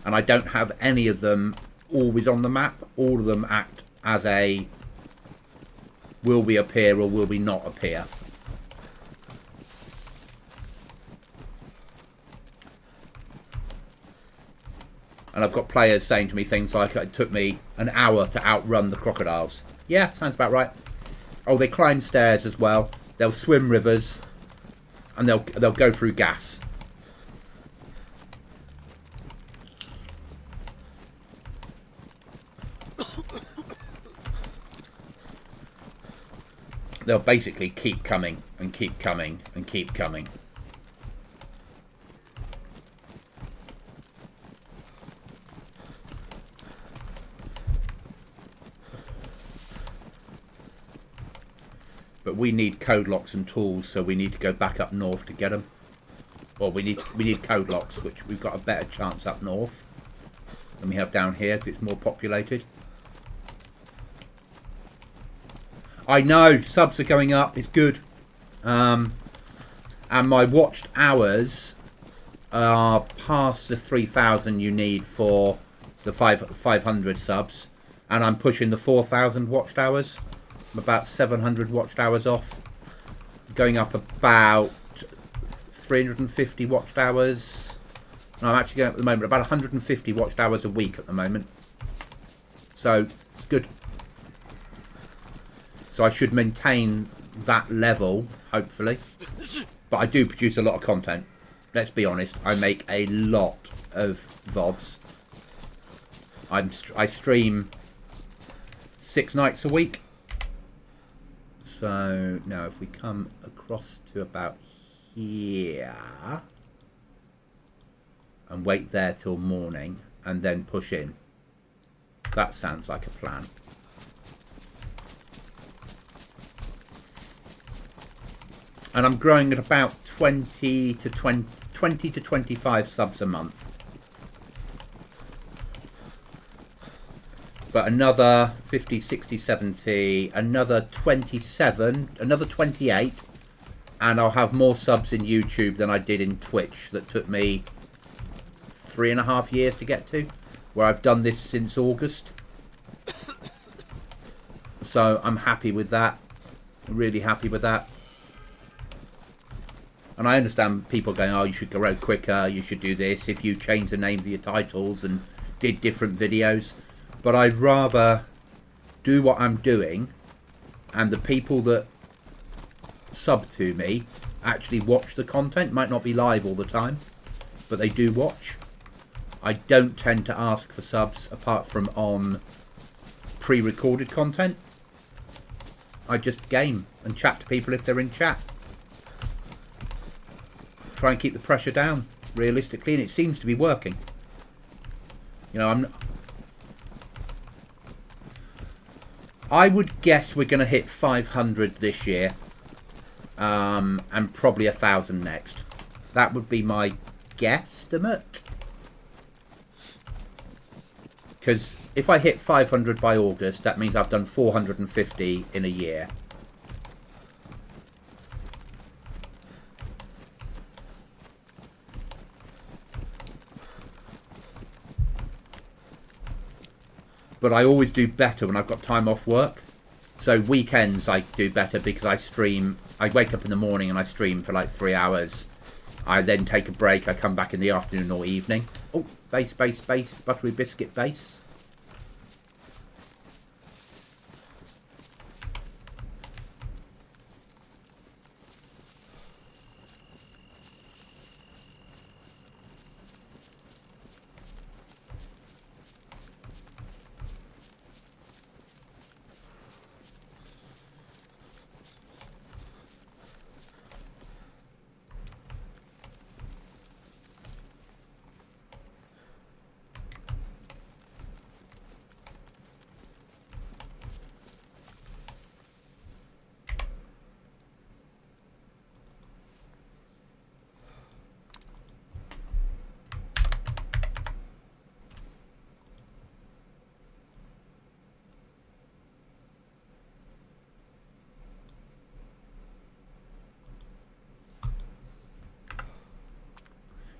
And I don't have any of them always on the map. All of them act as a, will we appear or will we not appear? And I've got players saying to me things like, it took me an hour to outrun the crocodiles. Yeah, sounds about right. Oh, they climb stairs as well. They'll swim rivers. And they'll go through gas. They'll basically keep coming and keep coming and keep coming. But we need code locks and tools, so we need to go back up north to get them. Well, we need code locks, which we've got a better chance up north than we have down here because it's more populated. I know, subs are going up, it's good. And my watched hours are past the 3,000 you need for the 500 subs. And I'm pushing the 4,000 watched hours. I'm about 700 watched hours off. Going up about 350 watched hours. No, I'm actually going up at the moment about 150 watched hours a week at the moment. So, it's good. So I should maintain that level, hopefully. But I do produce a lot of content. Let's be honest, I make a lot of VODs. I stream 6 nights a week. So now if we come across to about here and wait there till morning and then push in. That sounds like a plan. And I'm growing at about 20 to 25 subs a month. But another 50, 60, 70, another 27, another 28, and I'll have more subs in YouTube than I did in Twitch. That took me 3.5 years to get to, where I've done this since August. So I'm happy with that. Really happy with that. And I understand people going, oh, you should grow quicker, you should do this, if you change the names of your titles and did different videos. But I'd rather do what I'm doing, and the people that sub to me actually watch the content. Might not be live all the time, but they do watch. I don't tend to ask for subs apart from on pre-recorded content. I just game and chat to people if they're in chat. Try and keep the pressure down realistically, and it seems to be working. You know, I would guess we're going to hit 500 this year, and probably 1,000 next. That would be my guesstimate. Because if I hit 500 by August, that means I've done 450 in a year. But I always do better when I've got time off work. So weekends I do better because I stream. I wake up in the morning and I stream for like 3 hours. I then take a break. I come back in the afternoon or evening. Oh, base, base, base. Buttery biscuit base.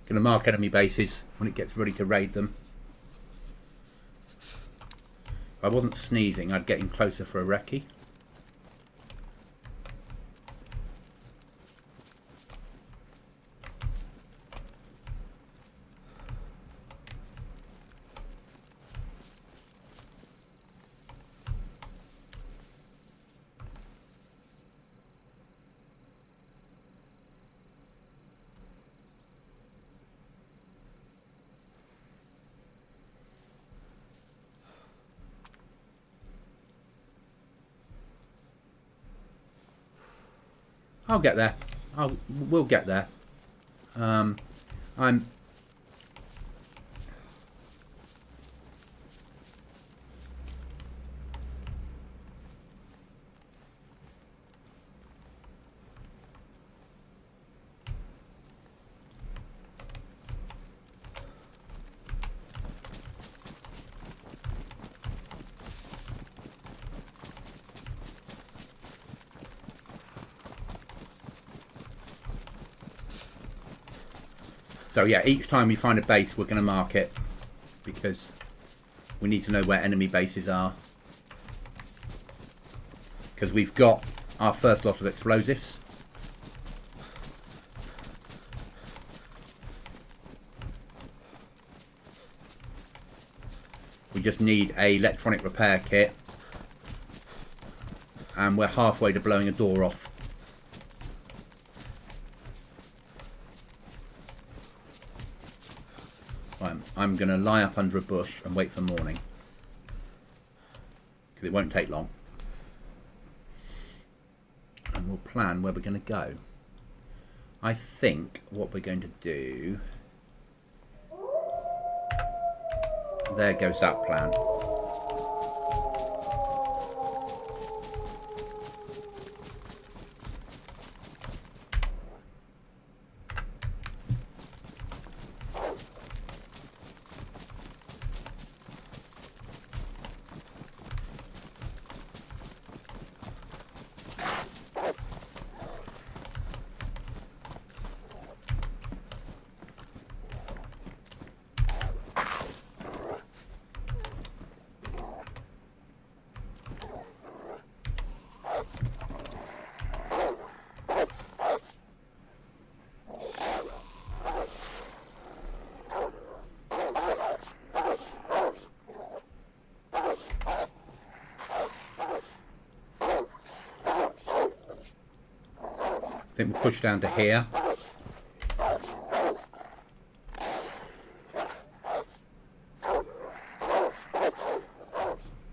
Going to mark enemy bases when it gets ready to raid them. If I wasn't sneezing, I'd get in closer for a recce. I'll get there. We'll get there. I'm. So yeah, each time we find a base, we're going to mark it because we need to know where enemy bases are. Because we've got our first lot of explosives. We just need an electronic repair kit. And we're halfway to blowing a door off. I'm going to lie up under a bush and wait for morning. Because it won't take long. And we'll plan where we're going to go. I think what we're going to do... There goes that plan. think we'll push down to here.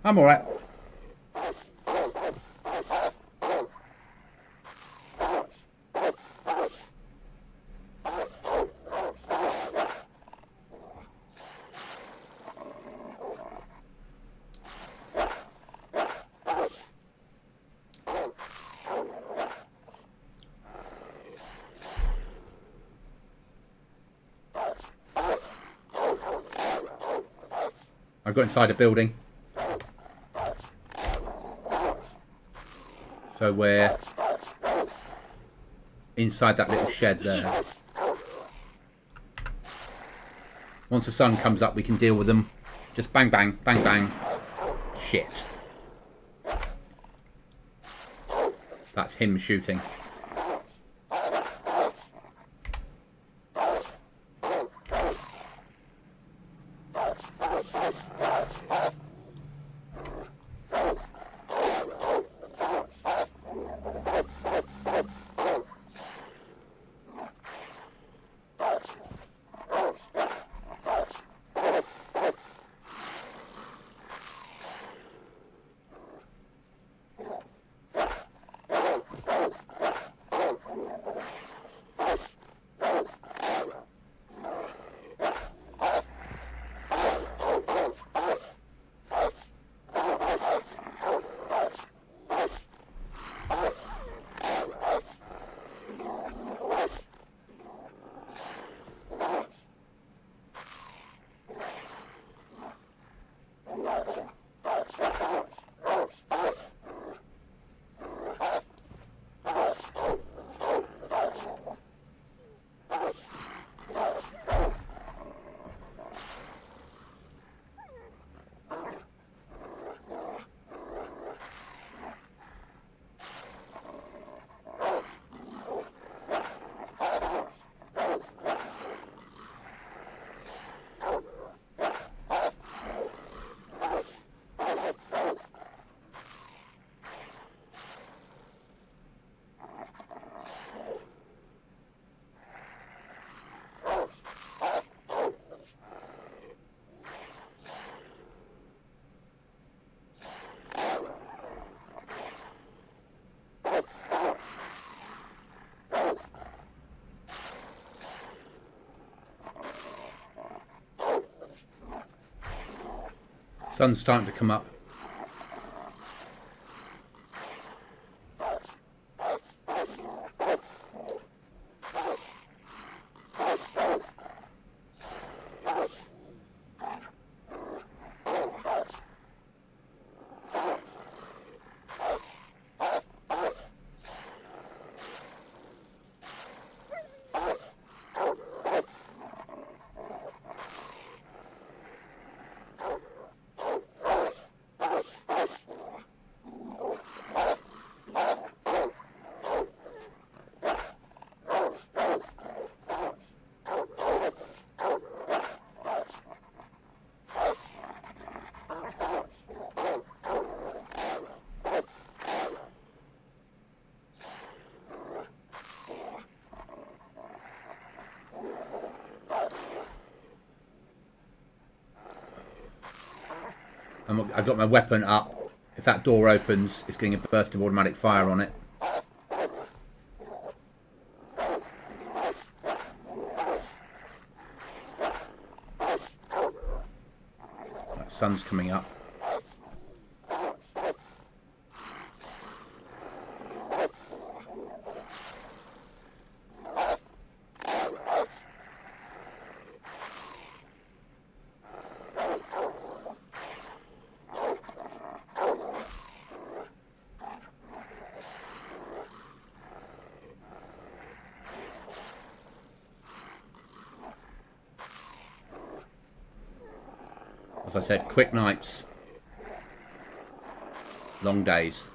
I'm alright. I got inside a building. So we're inside that little shed there. Once the sun comes up, we can deal with them. Just bang, bang, bang, bang. Shit. That's him shooting. Sun's starting to come up. I've got my weapon up. If that door opens, it's getting a burst of automatic fire on it. That sun's coming up. As I said, quick nights, long days.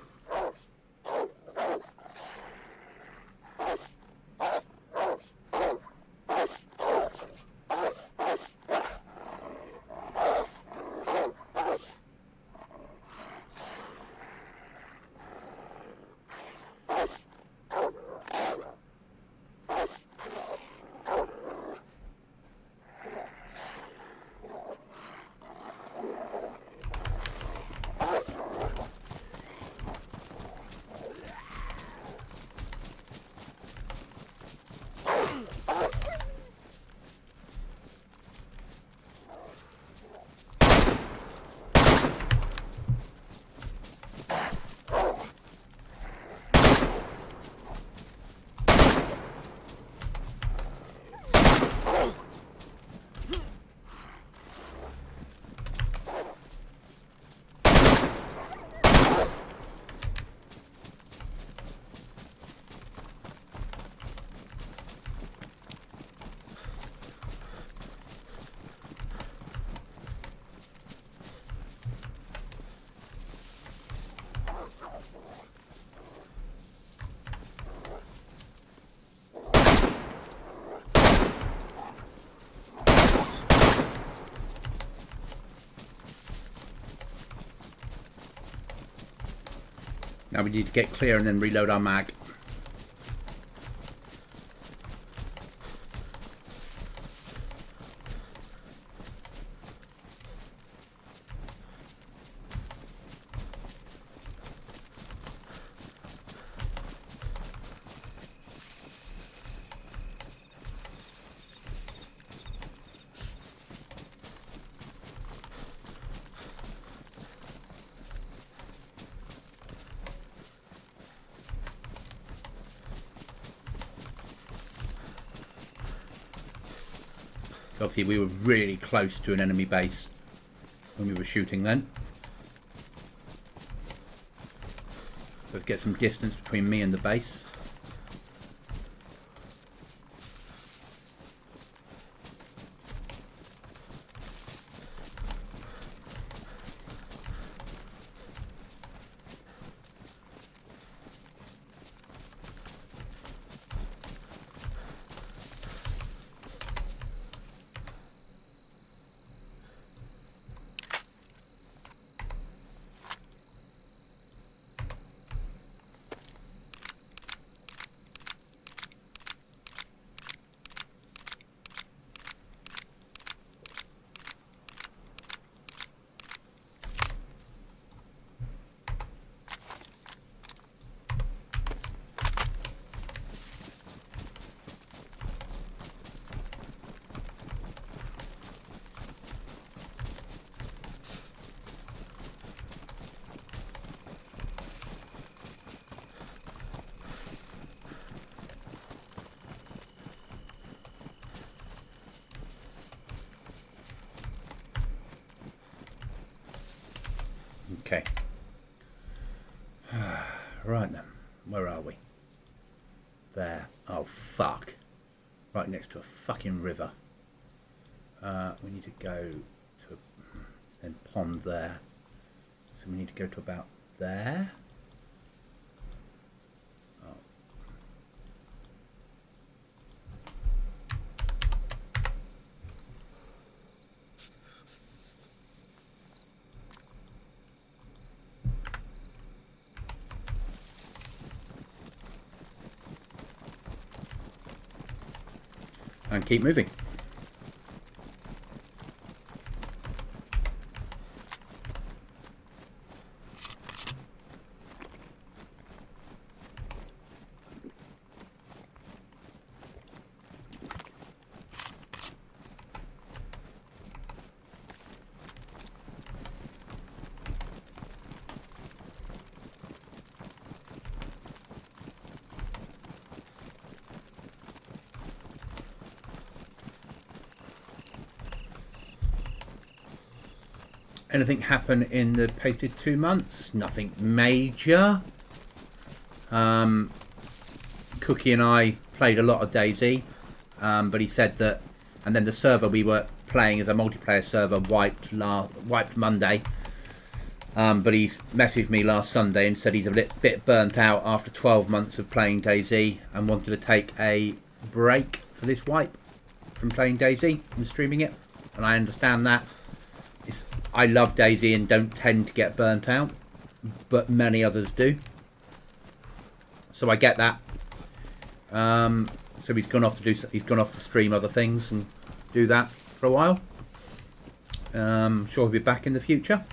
Now we need to get clear and then reload our mag. Obviously we were really close to an enemy base when we were shooting then. Let's get some distance between me and the base. Okay. Right then. Where are we? There. Oh, fuck. Right next to a fucking river. We need to go to a pond there. So we need to go to about there. Oh. And keep moving. Anything happen in the pasted 2 months? Nothing major. Cookie and I played a lot of DayZ, but he said that, and then the server we were playing as a multiplayer server wiped Monday. But he messaged me last Sunday and said he's a bit burnt out after 12 months of playing DayZ and wanted to take a break for this wipe from playing DayZ and streaming it. And I understand that. I love DayZ and don't tend to get burnt out, but many others do. So I get that. So he's gone off to stream other things and do that for a while. Sure he'll be back in the future.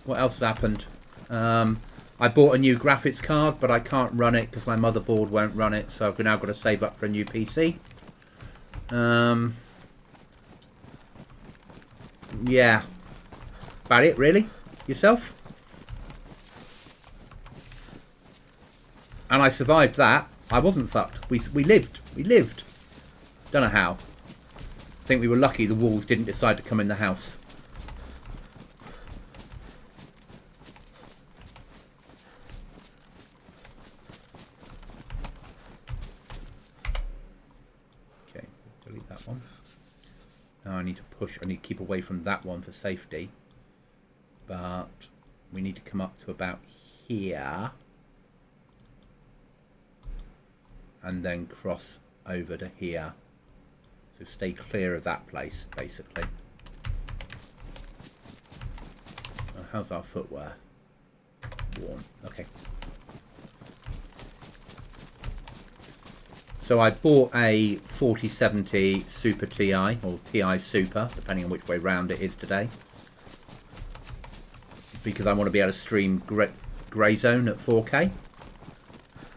What else has happened? I bought a new graphics card, but I can't run it because my motherboard won't run it. So I've now got to save up for a new PC. Yeah. About it, really? Yourself? And I survived that. I wasn't fucked. We lived. We lived. Don't know how. I think we were lucky the wolves didn't decide to come in the house. Okay, delete that one. Now I need to push. I need to keep away from that one for safety. But we need to come up to about here and then cross over to here. So stay clear of that place, basically. How's our footwear? Warm. Okay. So I bought a 4070 Super TI, or TI Super, depending on which way round it is today, because I want to be able to stream Grey Zone at 4K,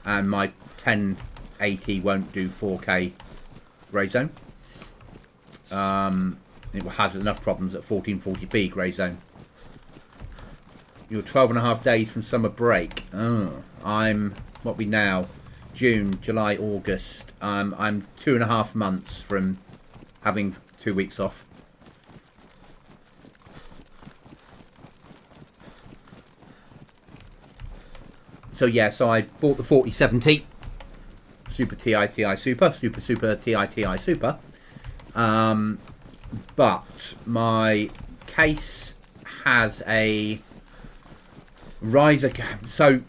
and my 1080 won't do 4K Grey Zone. It has enough problems at 1440p Grey Zone. You're 12.5 days from summer break. Oh, what we now? June, July, August. I'm 2.5 months from having 2 weeks off. So yeah, so I bought the 4070 Super TI TI Super, Super TI TI Super. But my case has a riser. So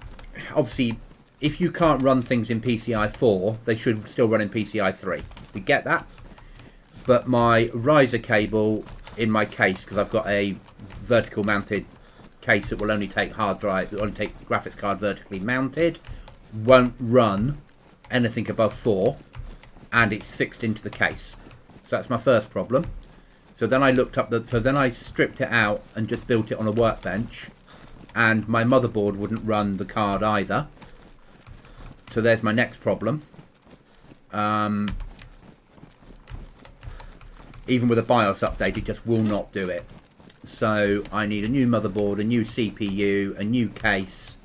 obviously, if you can't run things in PCI 4, they should still run in PCI 3. We get that. But my riser cable in my case, because I've got a vertical mounted case that will only take hard drive, that will only take graphics card vertically mounted, won't run anything above 4, and it's fixed into the case. So that's my first problem. So then I looked up so then I stripped it out and just built it on a workbench, and my motherboard wouldn't run the card either. So there's my next problem. Even with a BIOS update, it just will not do it. So I need a new motherboard, a new CPU, a new case,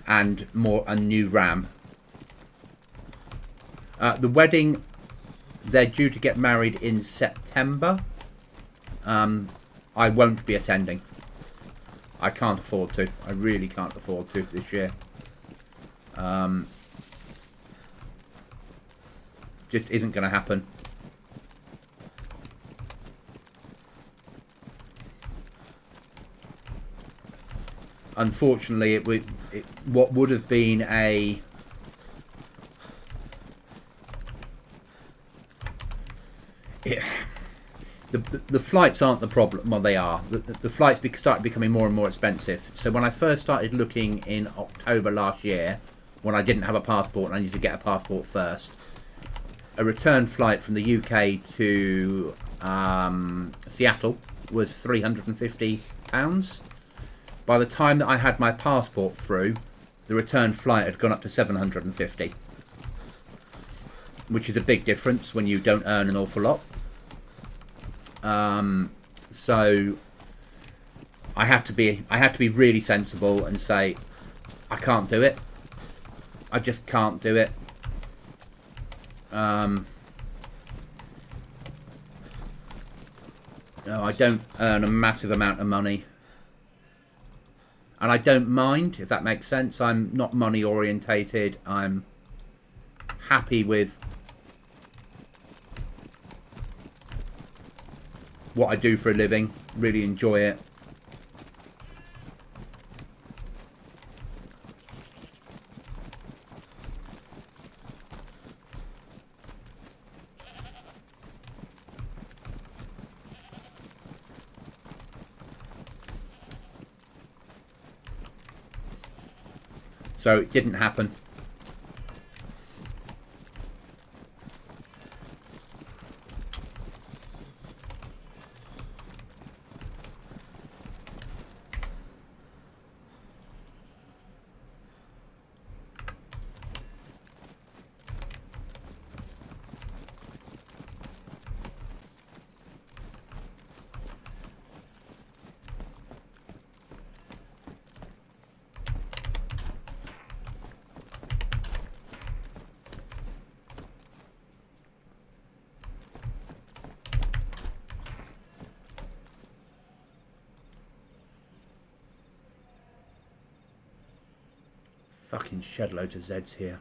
and a new RAM. The wedding, they're due to get married in September. I won't be attending. I can't afford to. I really can't afford to this year. Just isn't going to happen. Unfortunately, what would have been a the flights aren't the problem. Well, they are. The flights started becoming more and more expensive. So when I first started looking in October last year, when I didn't have a passport and I needed to get a passport first, a return flight from the UK to Seattle was £350. By the time that I had my passport through, the return flight had gone up to £750, which is a big difference when you don't earn an awful lot. So I had to be really sensible and say, I can't do it. I just can't do it. No, I don't earn a massive amount of money. And I don't mind, if that makes sense. I'm not money orientated. I'm happy with what I do for a living. Really enjoy it. So it didn't happen. Fucking shed loads of Zeds here.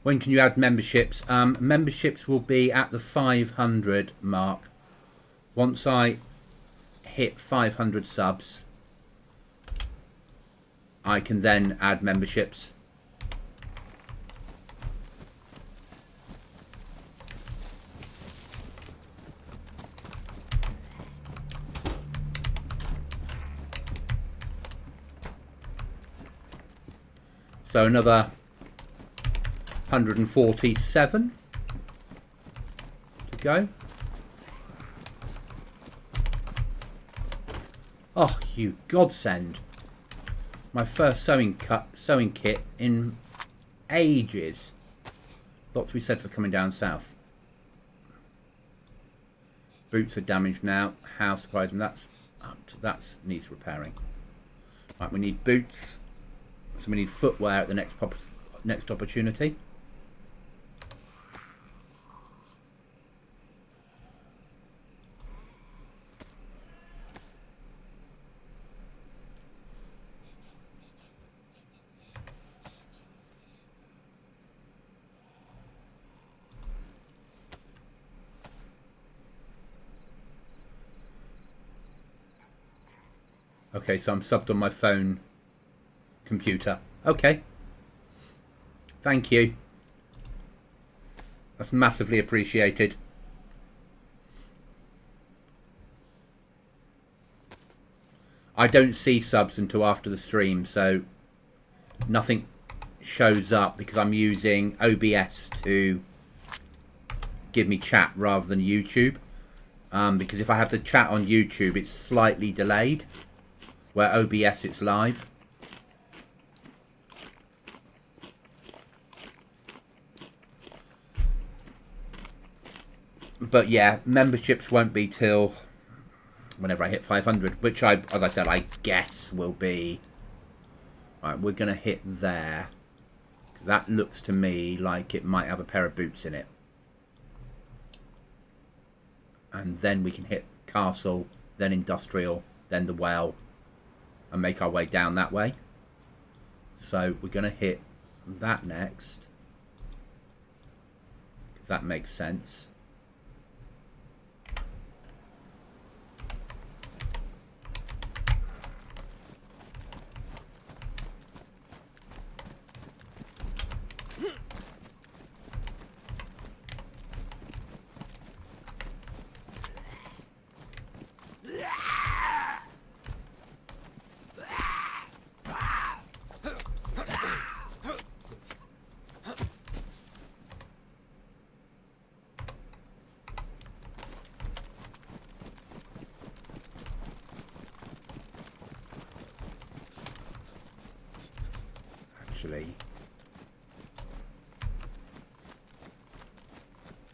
When can you add memberships? Memberships will be at the 500 mark. Once I hit 500 subs, I can then add memberships. So another 147 to go. Oh, you godsend. My first sewing kit in ages. Lot to be said for coming down south. Boots are damaged now. How surprising. That needs repairing. Right, we need boots. So we need footwear at the next opportunity. Okay, so I'm subbed on my phone computer. Okay. Thank you. That's massively appreciated. I don't see subs until after the stream, so nothing shows up because I'm using OBS to give me chat rather than YouTube. Because if I have to chat on YouTube, it's slightly delayed. Where OBS it's live. But yeah, memberships won't be till whenever I hit 500, which as I said, I guess will be... Right, we're going to hit there. That looks to me like it might have a pair of boots in it. And then we can hit castle, then industrial, then the well. And make our way down that way. So we're going to hit that next, because that makes sense.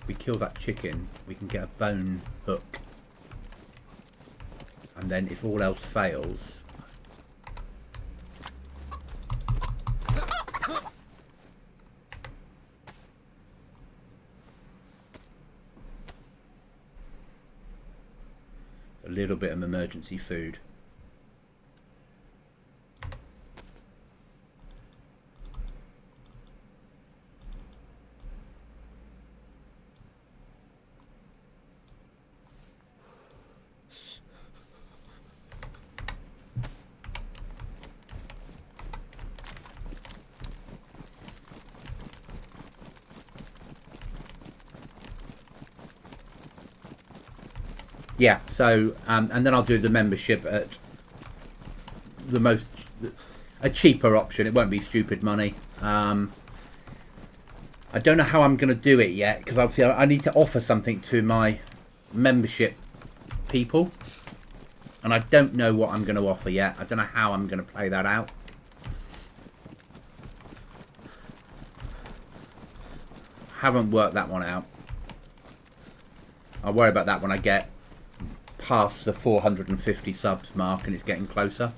If we kill that chicken, we can get a bone hook, and then if all else fails, a little bit of emergency food. Yeah, so and then I'll do the membership at a cheaper option. It won't be stupid money. I don't know how I'm going to do it yet, because obviously I need to offer something to my membership people, and I don't know what I'm going to offer yet. I don't know how I'm going to play that out. Haven't worked that one out. I'll worry about that when I get past the 450 subs mark and it's getting closer.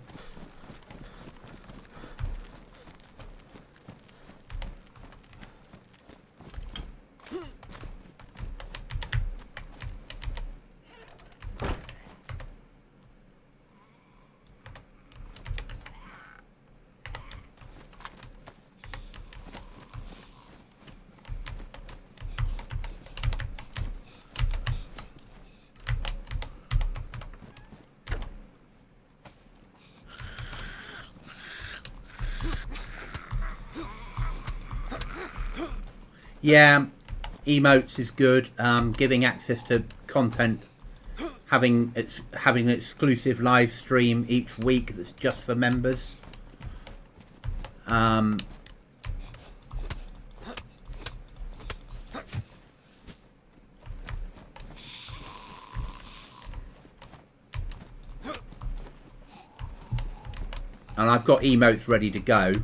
Yeah, emotes is good. Giving access to content, having an exclusive live stream each week that's just for members. And I've got emotes ready to go.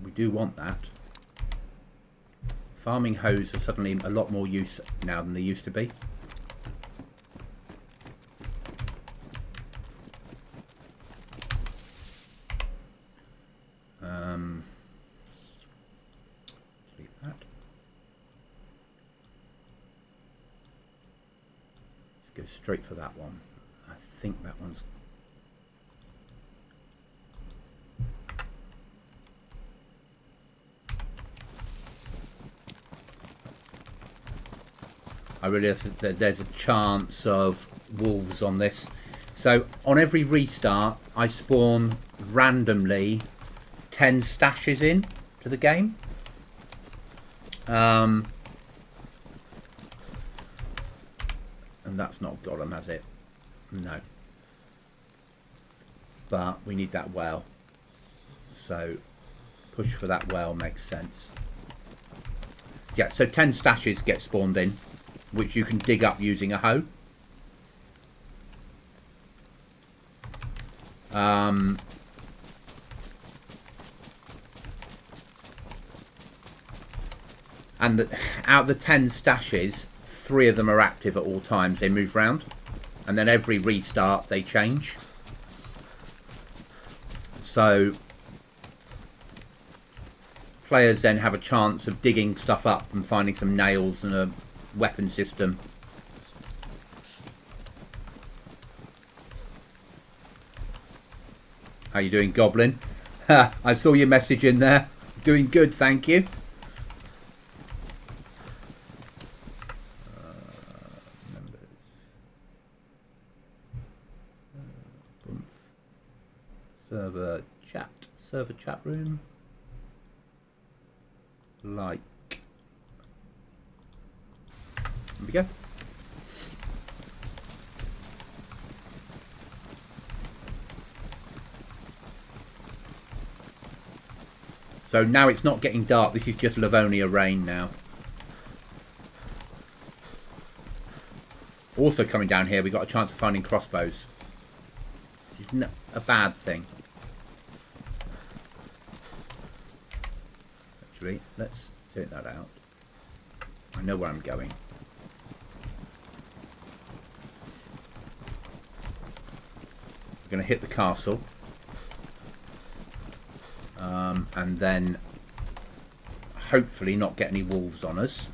We do want that. Farming hoes are suddenly a lot more use now than they used to be. Leave that. Let's go straight for that one. I think that one's... I really think that there's a chance of wolves on this. So on every restart, I spawn randomly 10 stashes in to the game. And that's not got them, has it? No. But we need that well. So push for that well makes sense. Yeah, so 10 stashes get spawned in, which you can dig up using a hoe. And out of the 10 stashes, 3 of them are active at all times. They move round, and then every restart they change. So players then have a chance of digging stuff up and finding some nails and a weapon system. How you doing, Goblin? I saw your message in there. Doing good, thank you. Server chat room. Like. There we go. So now it's not getting dark. This is just Livonia rain now. Also coming down here, we got a chance of finding crossbows. Which is not a bad thing. Actually, let's take that out. I know where I'm going. We're going to hit the castle. And then hopefully not get any wolves on us.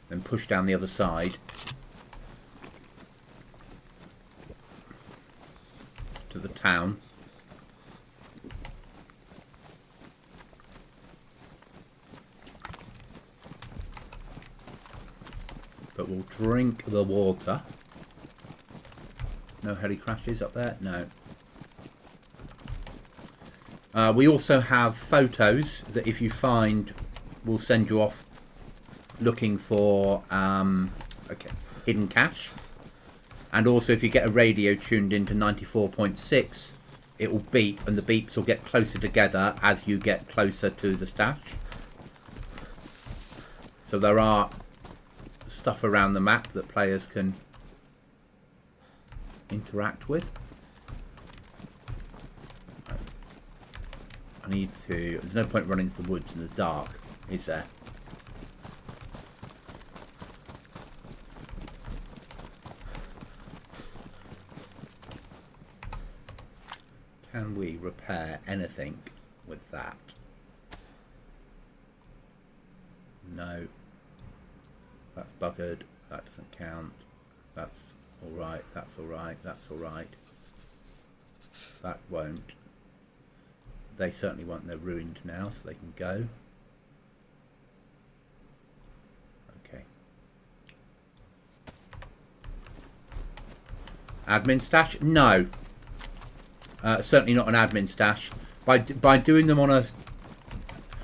Then push down the other side to the town. But we'll drink the water. No heli crashes up there? No. We also have photos that if you find will send you off looking for hidden cache. And also if you get a radio tuned into 94.6, it will beep, and the beeps will get closer together as you get closer to the stash. So there are stuff around the map that players can interact with. I need to... There's no point running into the woods in the dark, is there? Can we repair anything with that? No. That's buggered. That doesn't count. That's alright. That's alright. That's alright. That won't. They certainly won't. They're ruined now, so they can go. Okay. Admin stash? No. Certainly not an admin stash. By doing them on a...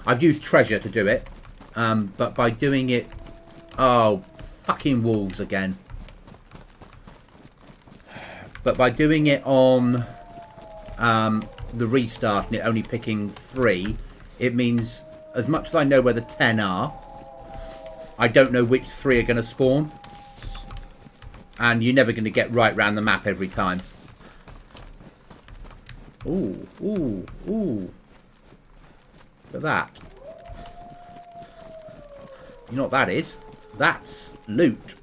I've used treasure to do it. But by doing it... Oh, fucking wolves again. But by doing it on the restart and it only picking 3, it means as much as I know where the 10 are, I don't know which 3 are going to spawn. And you're never going to get right round the map every time. Ooh, ooh, ooh. Look at that. You know what that is? That's loot.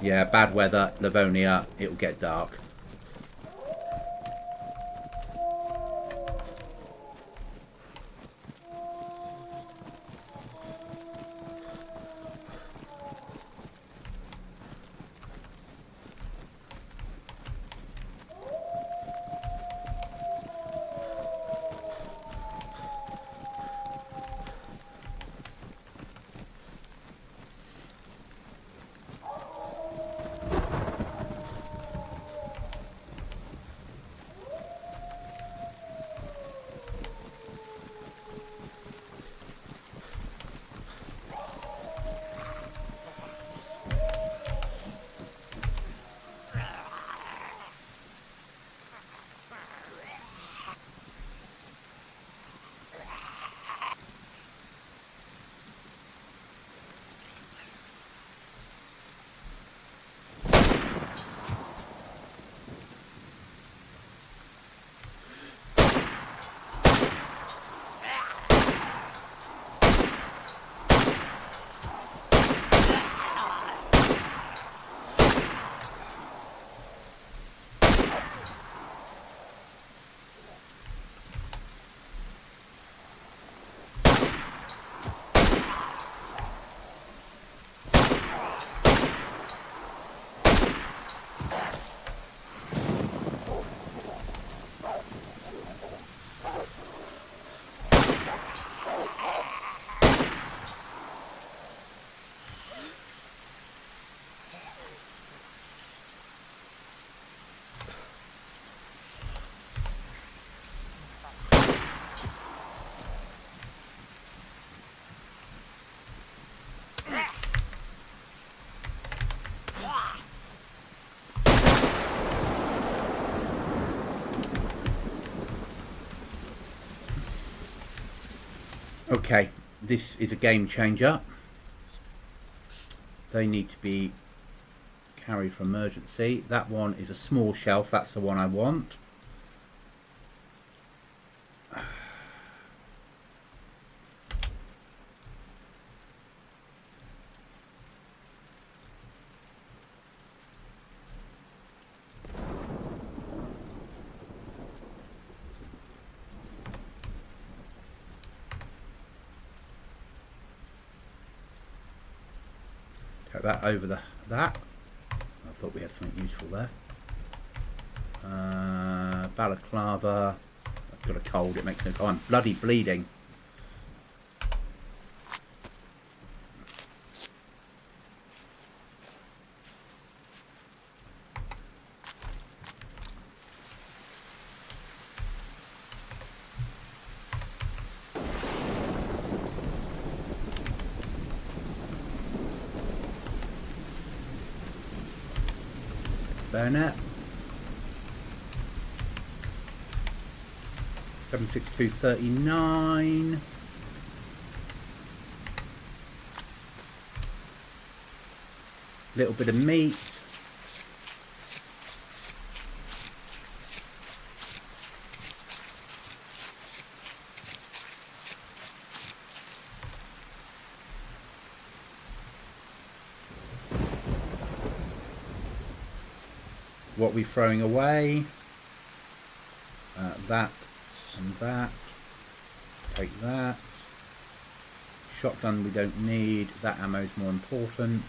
Yeah, bad weather, Livonia, it'll get dark. Okay, this is a game changer. They need to be carried for emergency. That one is a small shelf, that's the one I want. Take that over that. I thought we had something useful there. Balaclava. I've got a cold, it makes no... Oh, I'm bloody bleeding. Bayonet. 76239. Little bit of meat. What we're throwing away, that and that, take that. Shotgun we don't need, that ammo is more important.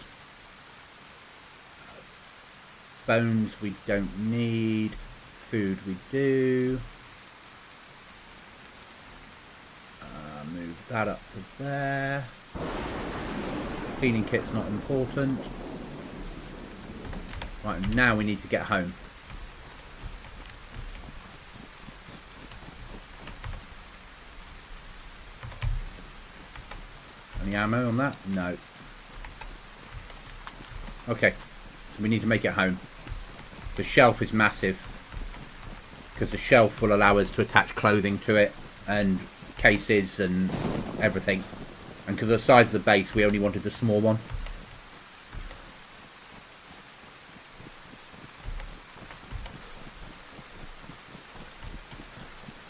Bones we don't need, food we do. Move that up to there. Cleaning kit's not important. Right, now we need to get home. Any ammo on that? No. Okay, so we need to make it home. The shelf is massive, because the shelf will allow us to attach clothing to it, and cases and everything. And because of the size of the base, we only wanted the small one.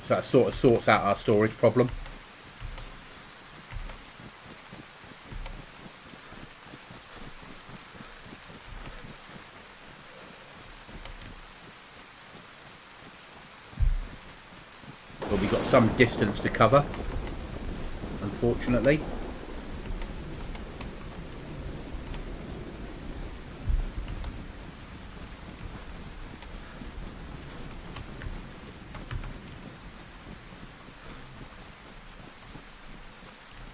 So that sort of sorts out our storage problem. But we've got some distance to cover, unfortunately.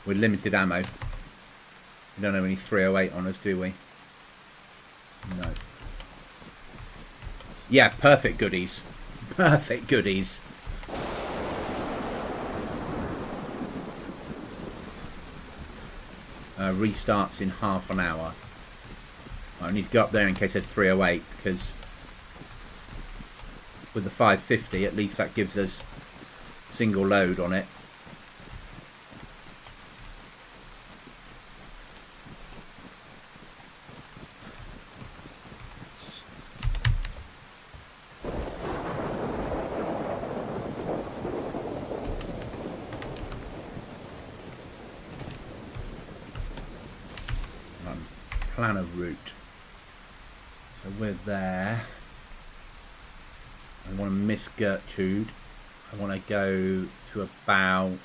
We're limited ammo. We don't have any 308 on us, do we? No. Yeah, perfect goodies. Perfect goodies. Restarts in half an hour. I need to go up there in case there's 308, because with the 550 at least that gives us single load on it. Plan of route. So we're there. I want to miss Gertrude. I want to go to about,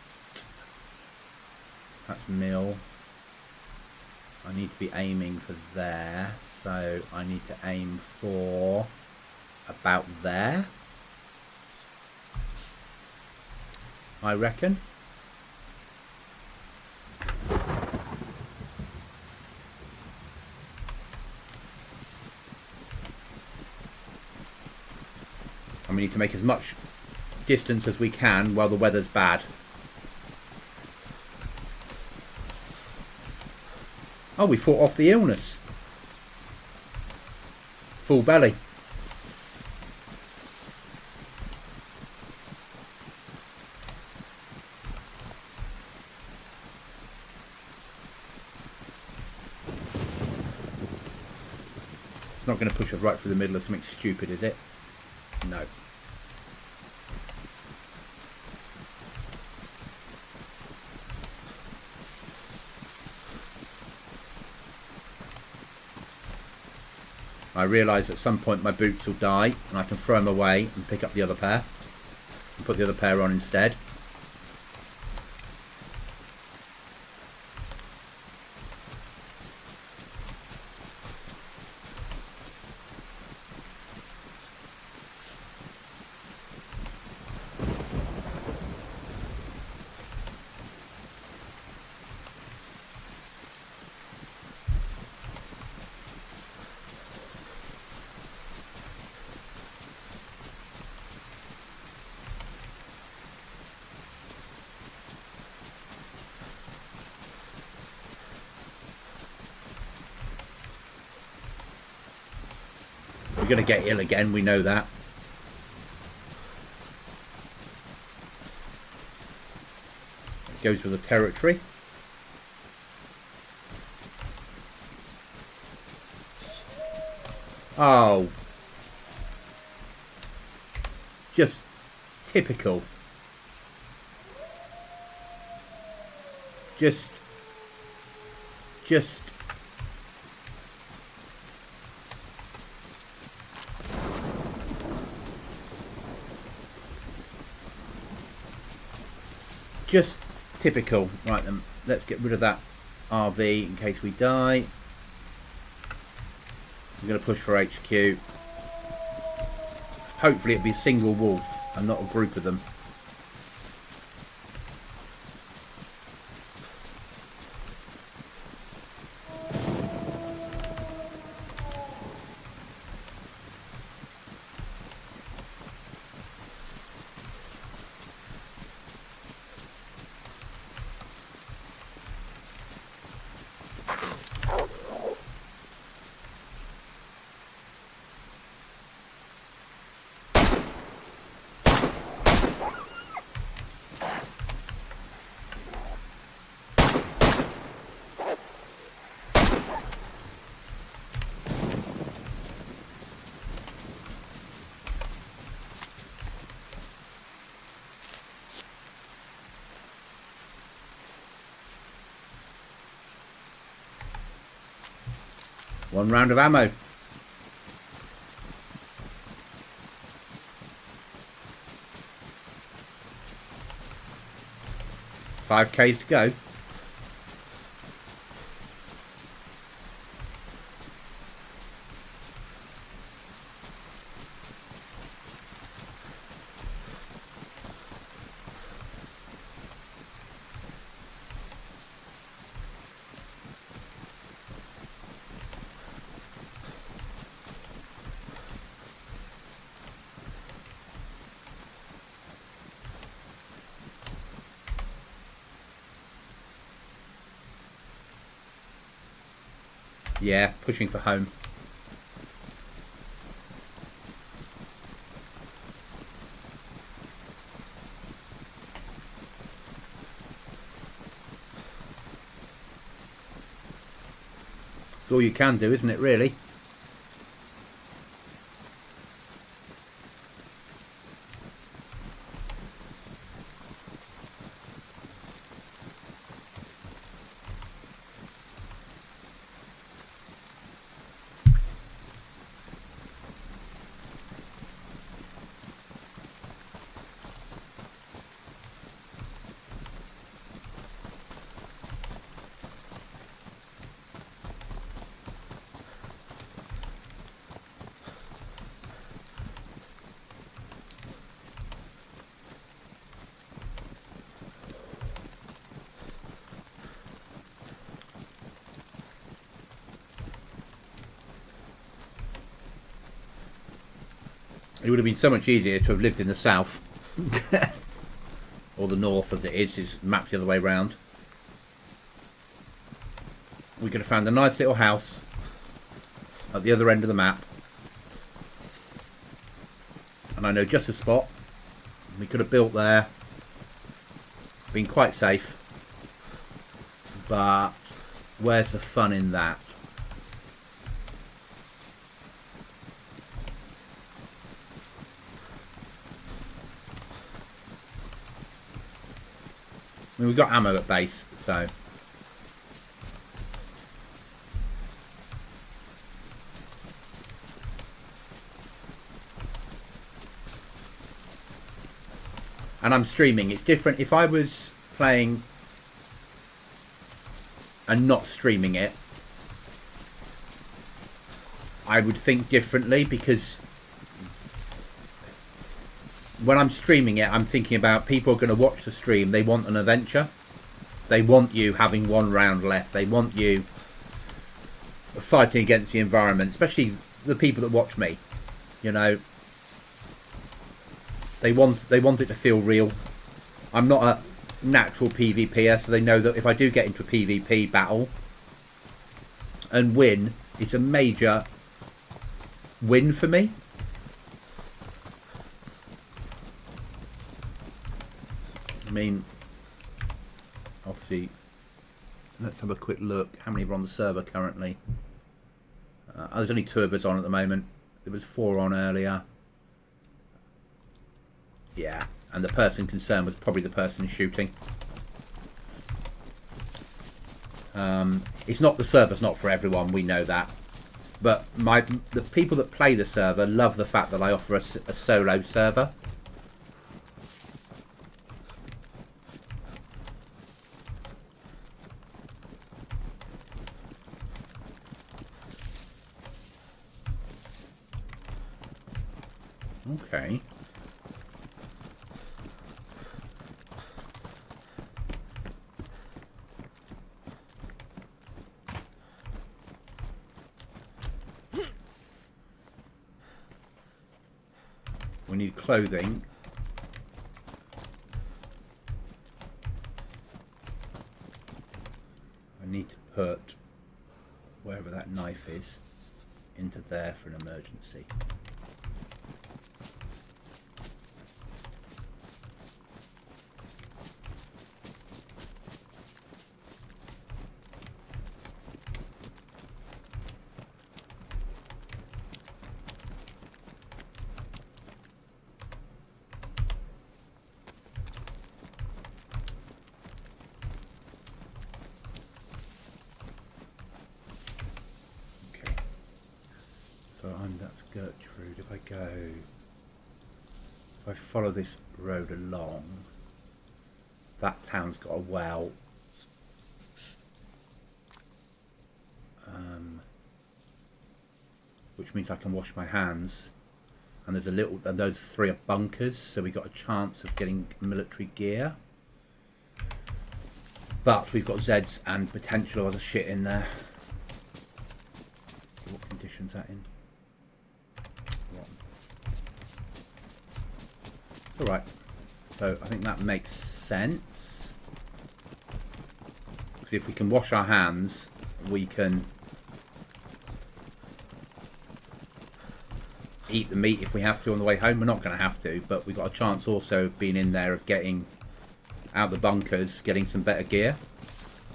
that's Mill. I need to be aiming for there, so I need to aim for about there, I reckon. And we need to make as much distance as we can while the weather's bad. Oh, we fought off the illness. Full belly. It's not going to push us right through the middle of something stupid, is it? No. I realise at some point my boots will die and I can throw them away and pick up the other pair and put the other pair on instead. We're going to get ill again, we know that. It goes with the territory. Oh. Just typical. Just typical. Right then, let's get rid of that RV in case we die. I'm going to push for HQ. Hopefully it'll be a single wolf and not a group of them. One round of ammo. 5Ks to go. Yeah, pushing for home. It's all you can do, isn't it, really? It would have been so much easier to have lived in the south. Or the north as it is mapped the other way round. We could have found a nice little house at the other end of the map. And I know just a spot. We could have built there. Been quite safe. But where's the fun in that? I mean, we've got ammo at base, so... And I'm streaming. It's different. If I was playing and not streaming it, I would think differently, because when I'm streaming it, I'm thinking about people are going to watch the stream. They want an adventure. They want you having one round left. They want you fighting against the environment, especially the people that watch me. You know, they want it to feel real. I'm not a natural PvPer, so they know that if I do get into a PvP battle and win, it's a major win for me. I mean, obviously, let's have a quick look. How many are on the server currently? There's only 2 of us on at the moment. There was 4 on earlier. Yeah, and the person concerned was probably the person shooting. It's not, the server's not for everyone, we know that. But the people that play the server love the fact that I offer a solo server. Okay. We need clothing. I need to put wherever that knife is into there for an emergency. So that's Gertrude. If I follow this road along, that town's got a well. Which means I can wash my hands. And there's and those 3 are bunkers, so we got a chance of getting military gear. But we've got Zeds and potential other shit in there. What condition's that in? Rotten. It's alright. So I think that makes sense. So if we can wash our hands, we can eat the meat if we have to on the way home. We're not going to have to, but we've got a chance also of being in there, of getting out the bunkers, getting some better gear.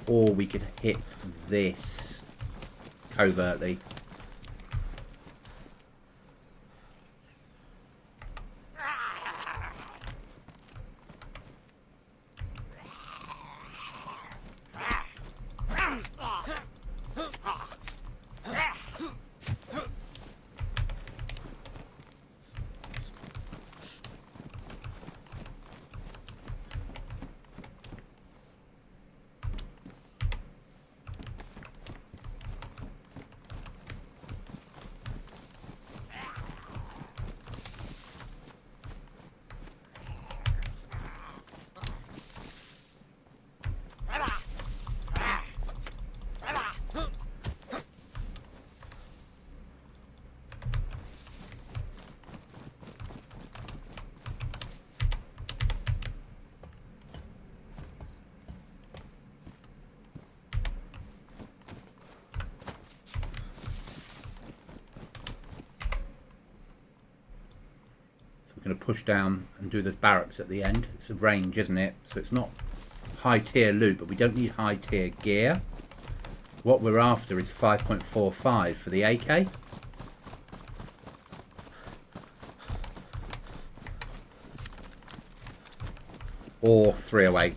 Or we could hit this covertly. Going to push down and do the barracks at the end. It's a range, isn't it? So it's not high tier loot, but we don't need high tier gear. What we're after is 5.45 for the AK. Or 308.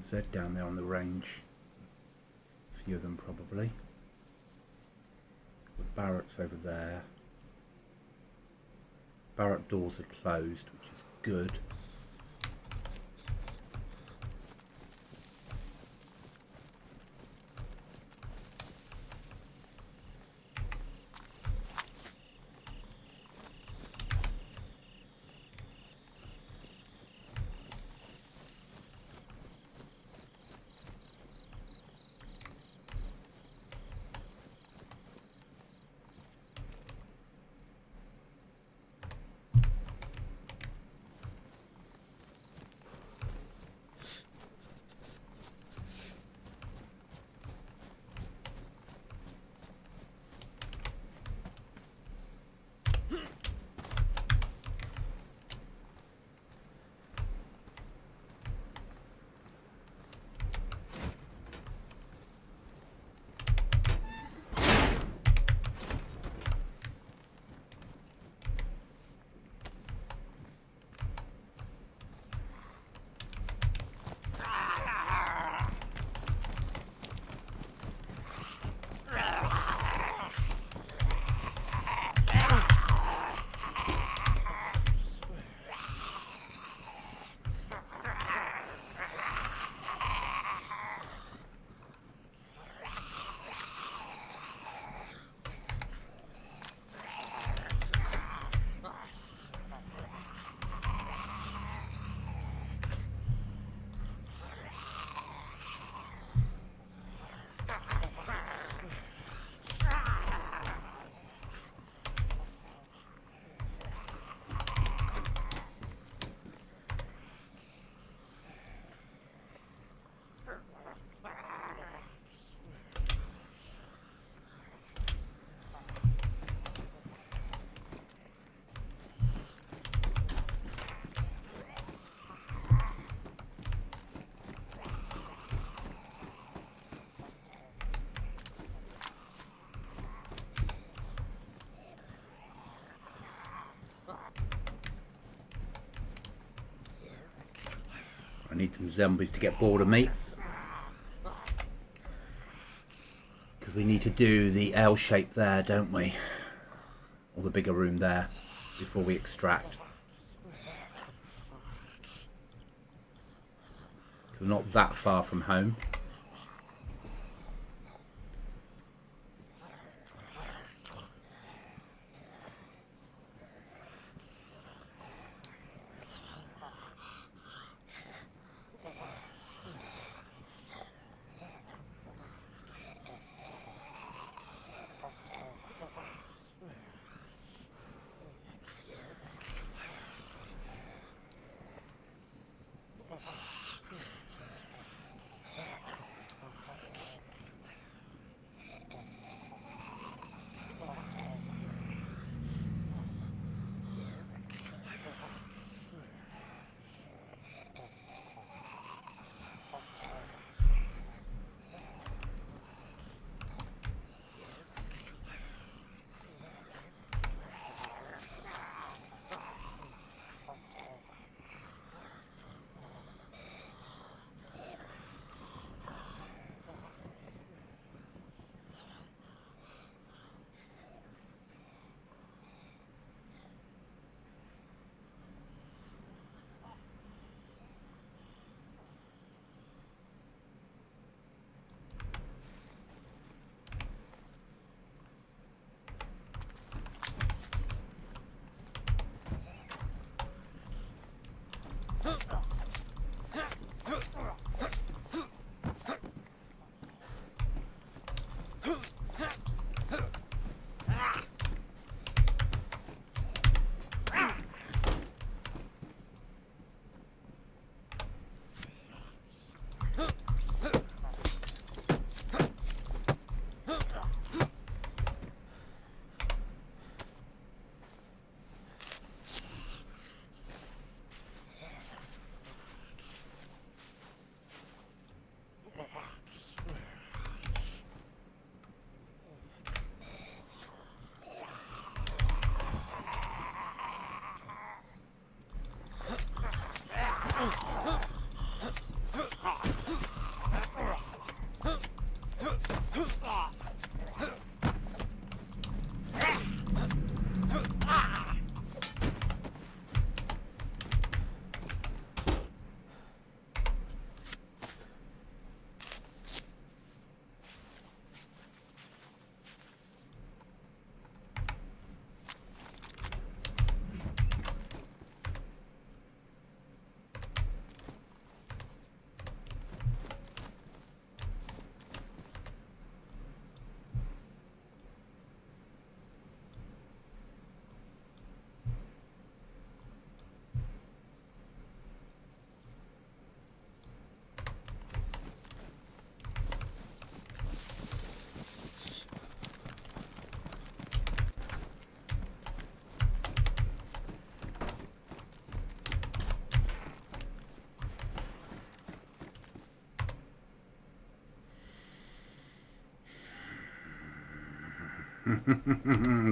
Z down there on the range. A few of them probably. The barracks over there. Barrack doors are closed, which is good. need some zombies to get bored of me. Because we need to do the L shape there, don't we? Or the bigger room there before we extract. We're not that far from home.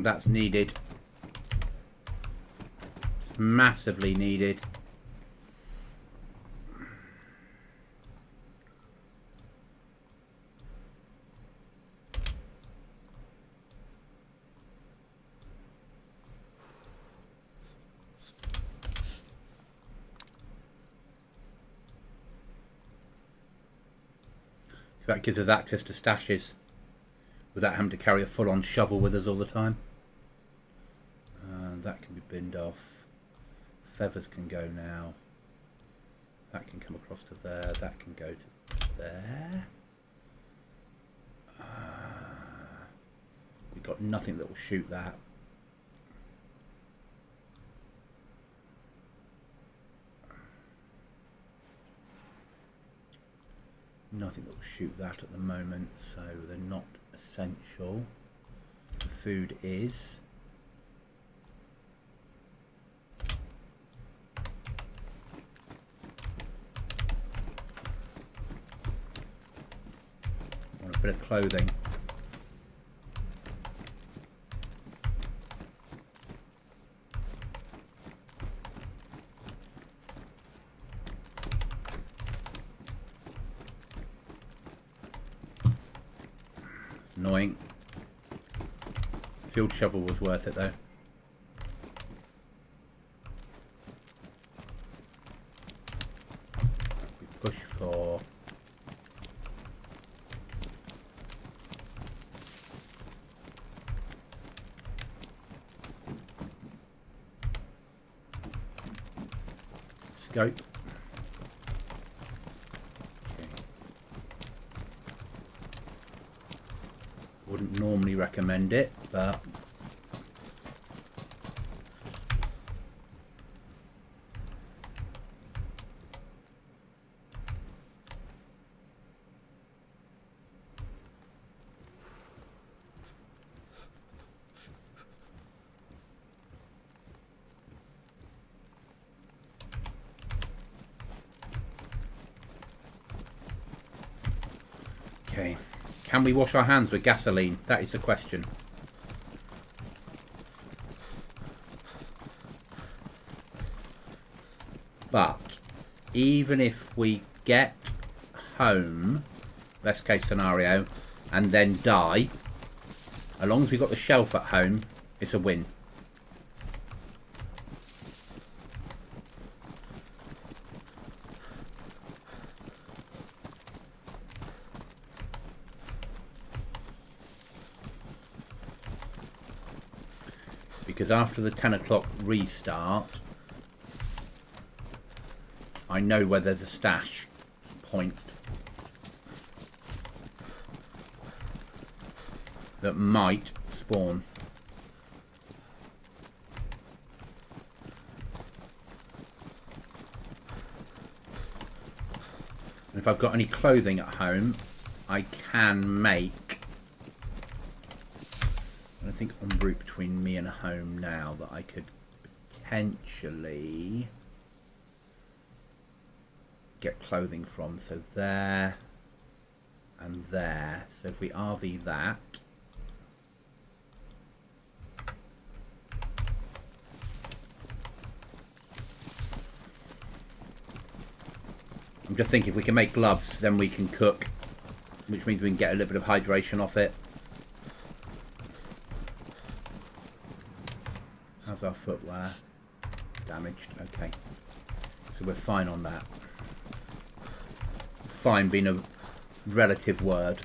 That's needed. It's massively needed. So that gives us access to stashes without having to carry a full-on shovel with us all the time. That can be binned off. Feathers can go now. That can come across to there. That can go to there. We've got nothing that will shoot that. Nothing that will shoot that at the moment, so they're not essential. The food is. I want a bit of clothing. Annoying. Field shovel was worth it though. We push for scope. Okay. Wouldn't normally recommend it, but okay. Can we wash our hands with gasoline? That is the question. But even if we get home, best case scenario, and then die, as long as we've got the shelf at home, it's a win. Because after the 10 o'clock restart, I know where there's a stash point that might spawn. And if I've got any clothing at home, I can make... I think en route between me and home now that I could potentially get clothing from. So there and there. So if we RV that, I'm just thinking if we can make gloves, then we can cook, which means we can get a little bit of hydration off it. How's our footwear? Damaged. Okay. So we're fine on that. Fine being a relative word.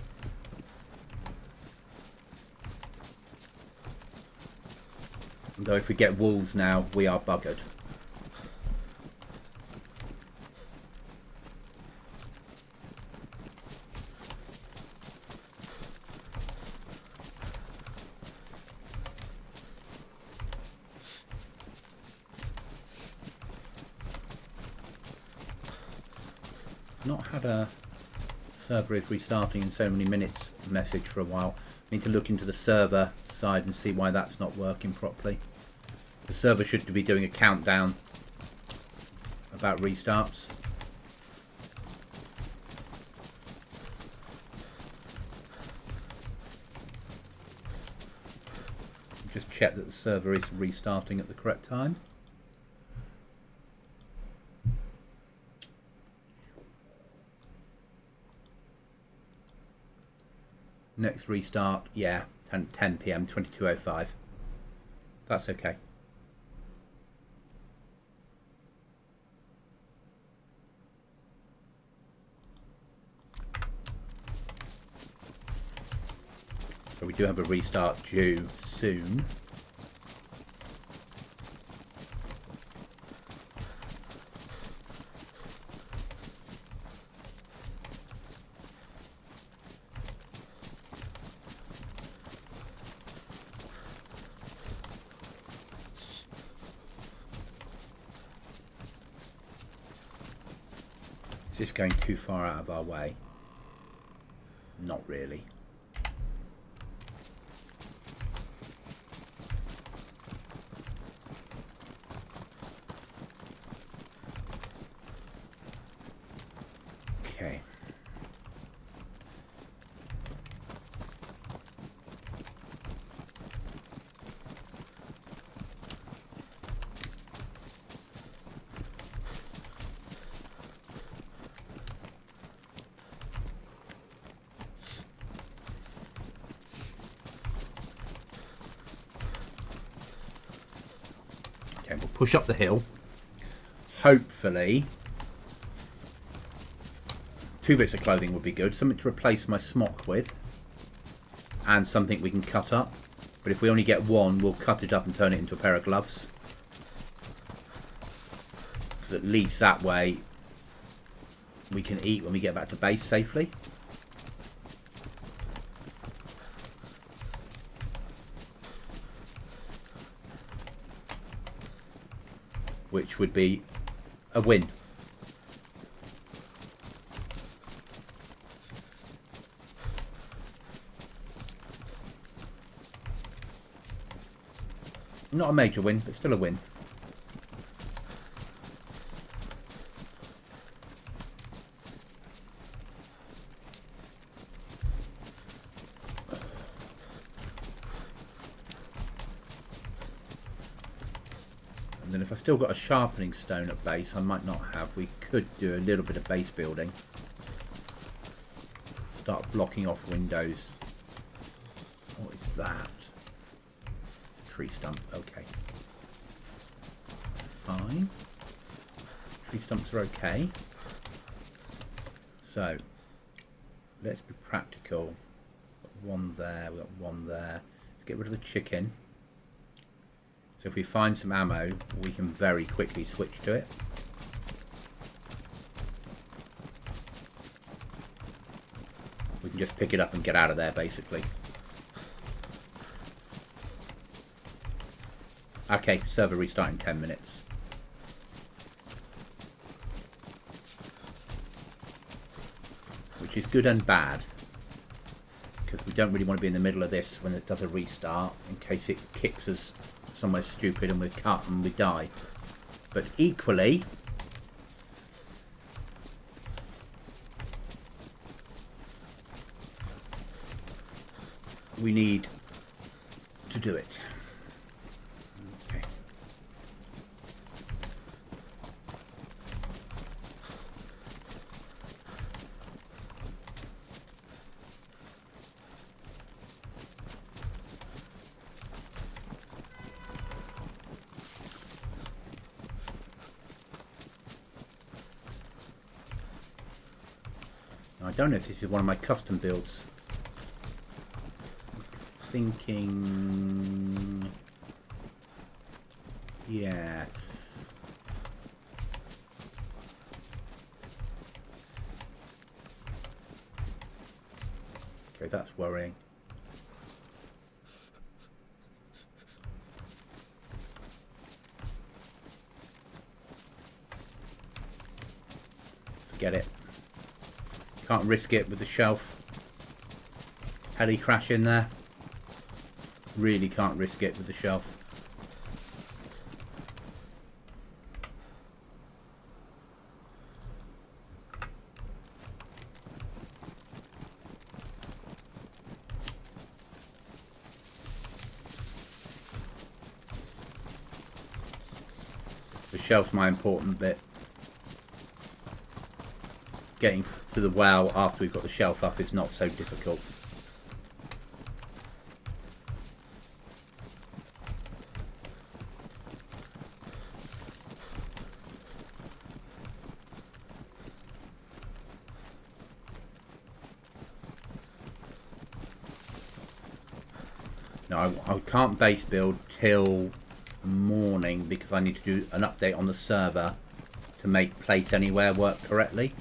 Although if we get wolves now, we are buggered. Not had a server is restarting in so many minutes message for a while. Need to look into the server side and see why that's not working properly. The server should be doing a countdown about restarts. Just check that the server is restarting at the correct time. Next restart, yeah, 10 PM, 22:05. That's okay. So we do have a restart due soon. Is this going too far out of our way? Not really. Okay. push up the hill. Hopefully 2 bits of clothing would be good. Something to replace my smock with. And something we can cut up. But if we only get 1, we'll cut it up and turn it into a pair of gloves. Because at least that way we can eat when we get back to base safely. Which would be a win. Not a major win, but still a win. And then if I've still got a sharpening stone at base, I might not have. We could do a little bit of base building. Start blocking off windows. What is that? Tree stump, okay. Fine. Tree stumps are okay. So, let's be practical. Got 1 there, we've got 1 there. Let's get rid of the chicken. So if we find some ammo, we can very quickly switch to it. We can just pick it up and get out of there, basically. Okay, server restart in 10 minutes. Which is good and bad. Because we don't really want to be in the middle of this when it does a restart, in case it kicks us somewhere stupid and we're cut and we die. But equally, we need to do it. Okay. I don't know if this is one of my custom builds. Thinking yes. Okay, that's worrying. Forget it. Can't risk it with the shelf. Heli crash in there. Really can't risk it with the shelf. The shelf's my important bit. Getting to the well after we've got the shelf up is not so difficult. No, I can't base build till morning because I need to do an update on the server to make place anywhere work correctly.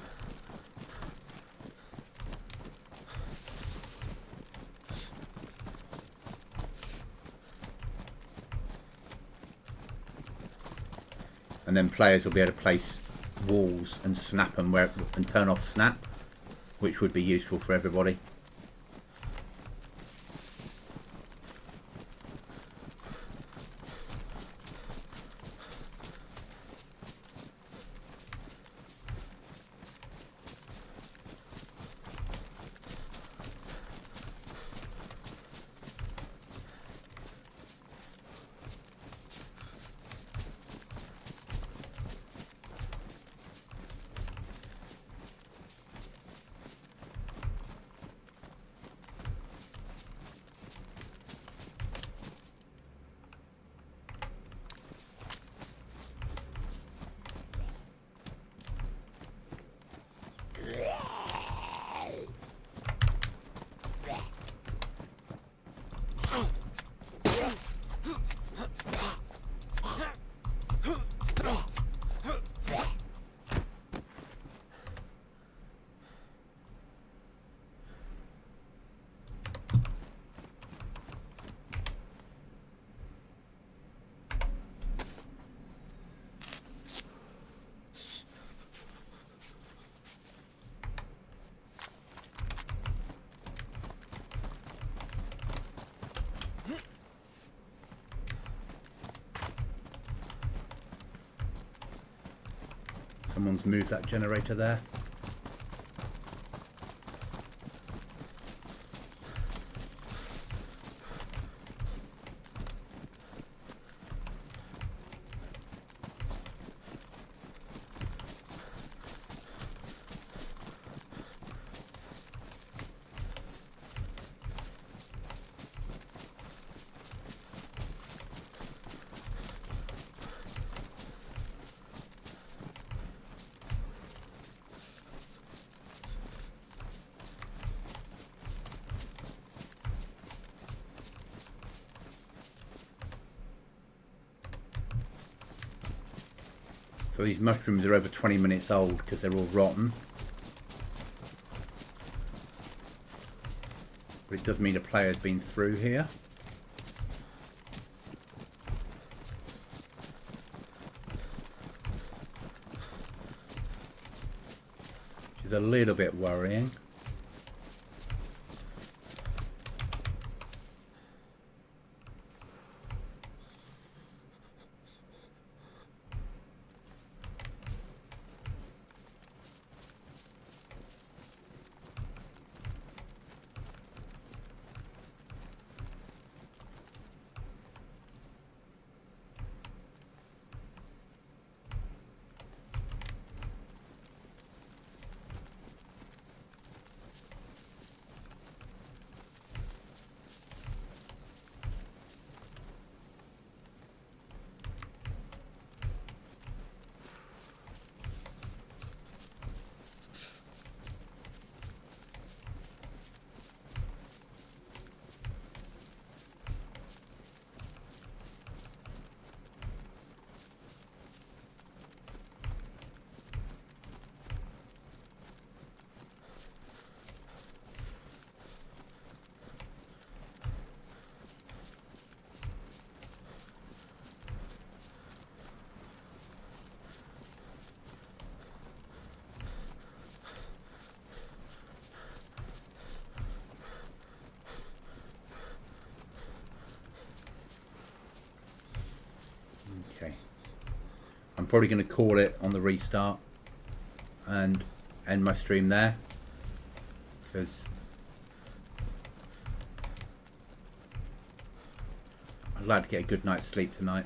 And then players will be able to place walls and snap them where and turn off snap, which would be useful for everybody. Someone's moved that generator there. So these mushrooms are over 20 minutes old because they're all rotten. But it does mean a player's been through here. Which is a little bit worrying. Okay, I'm probably going to call it on the restart and end my stream there, because I'd like to get a good night's sleep tonight.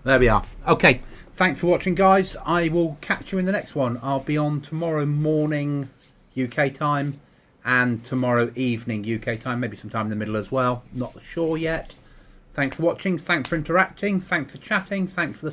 There we are. Okay, thanks for watching, guys. I will catch you in the next one. I'll be on tomorrow morning UK time and tomorrow evening UK time, maybe sometime in the middle as well. Not sure yet. Thanks for watching. Thanks for interacting. Thanks for chatting. Thanks for the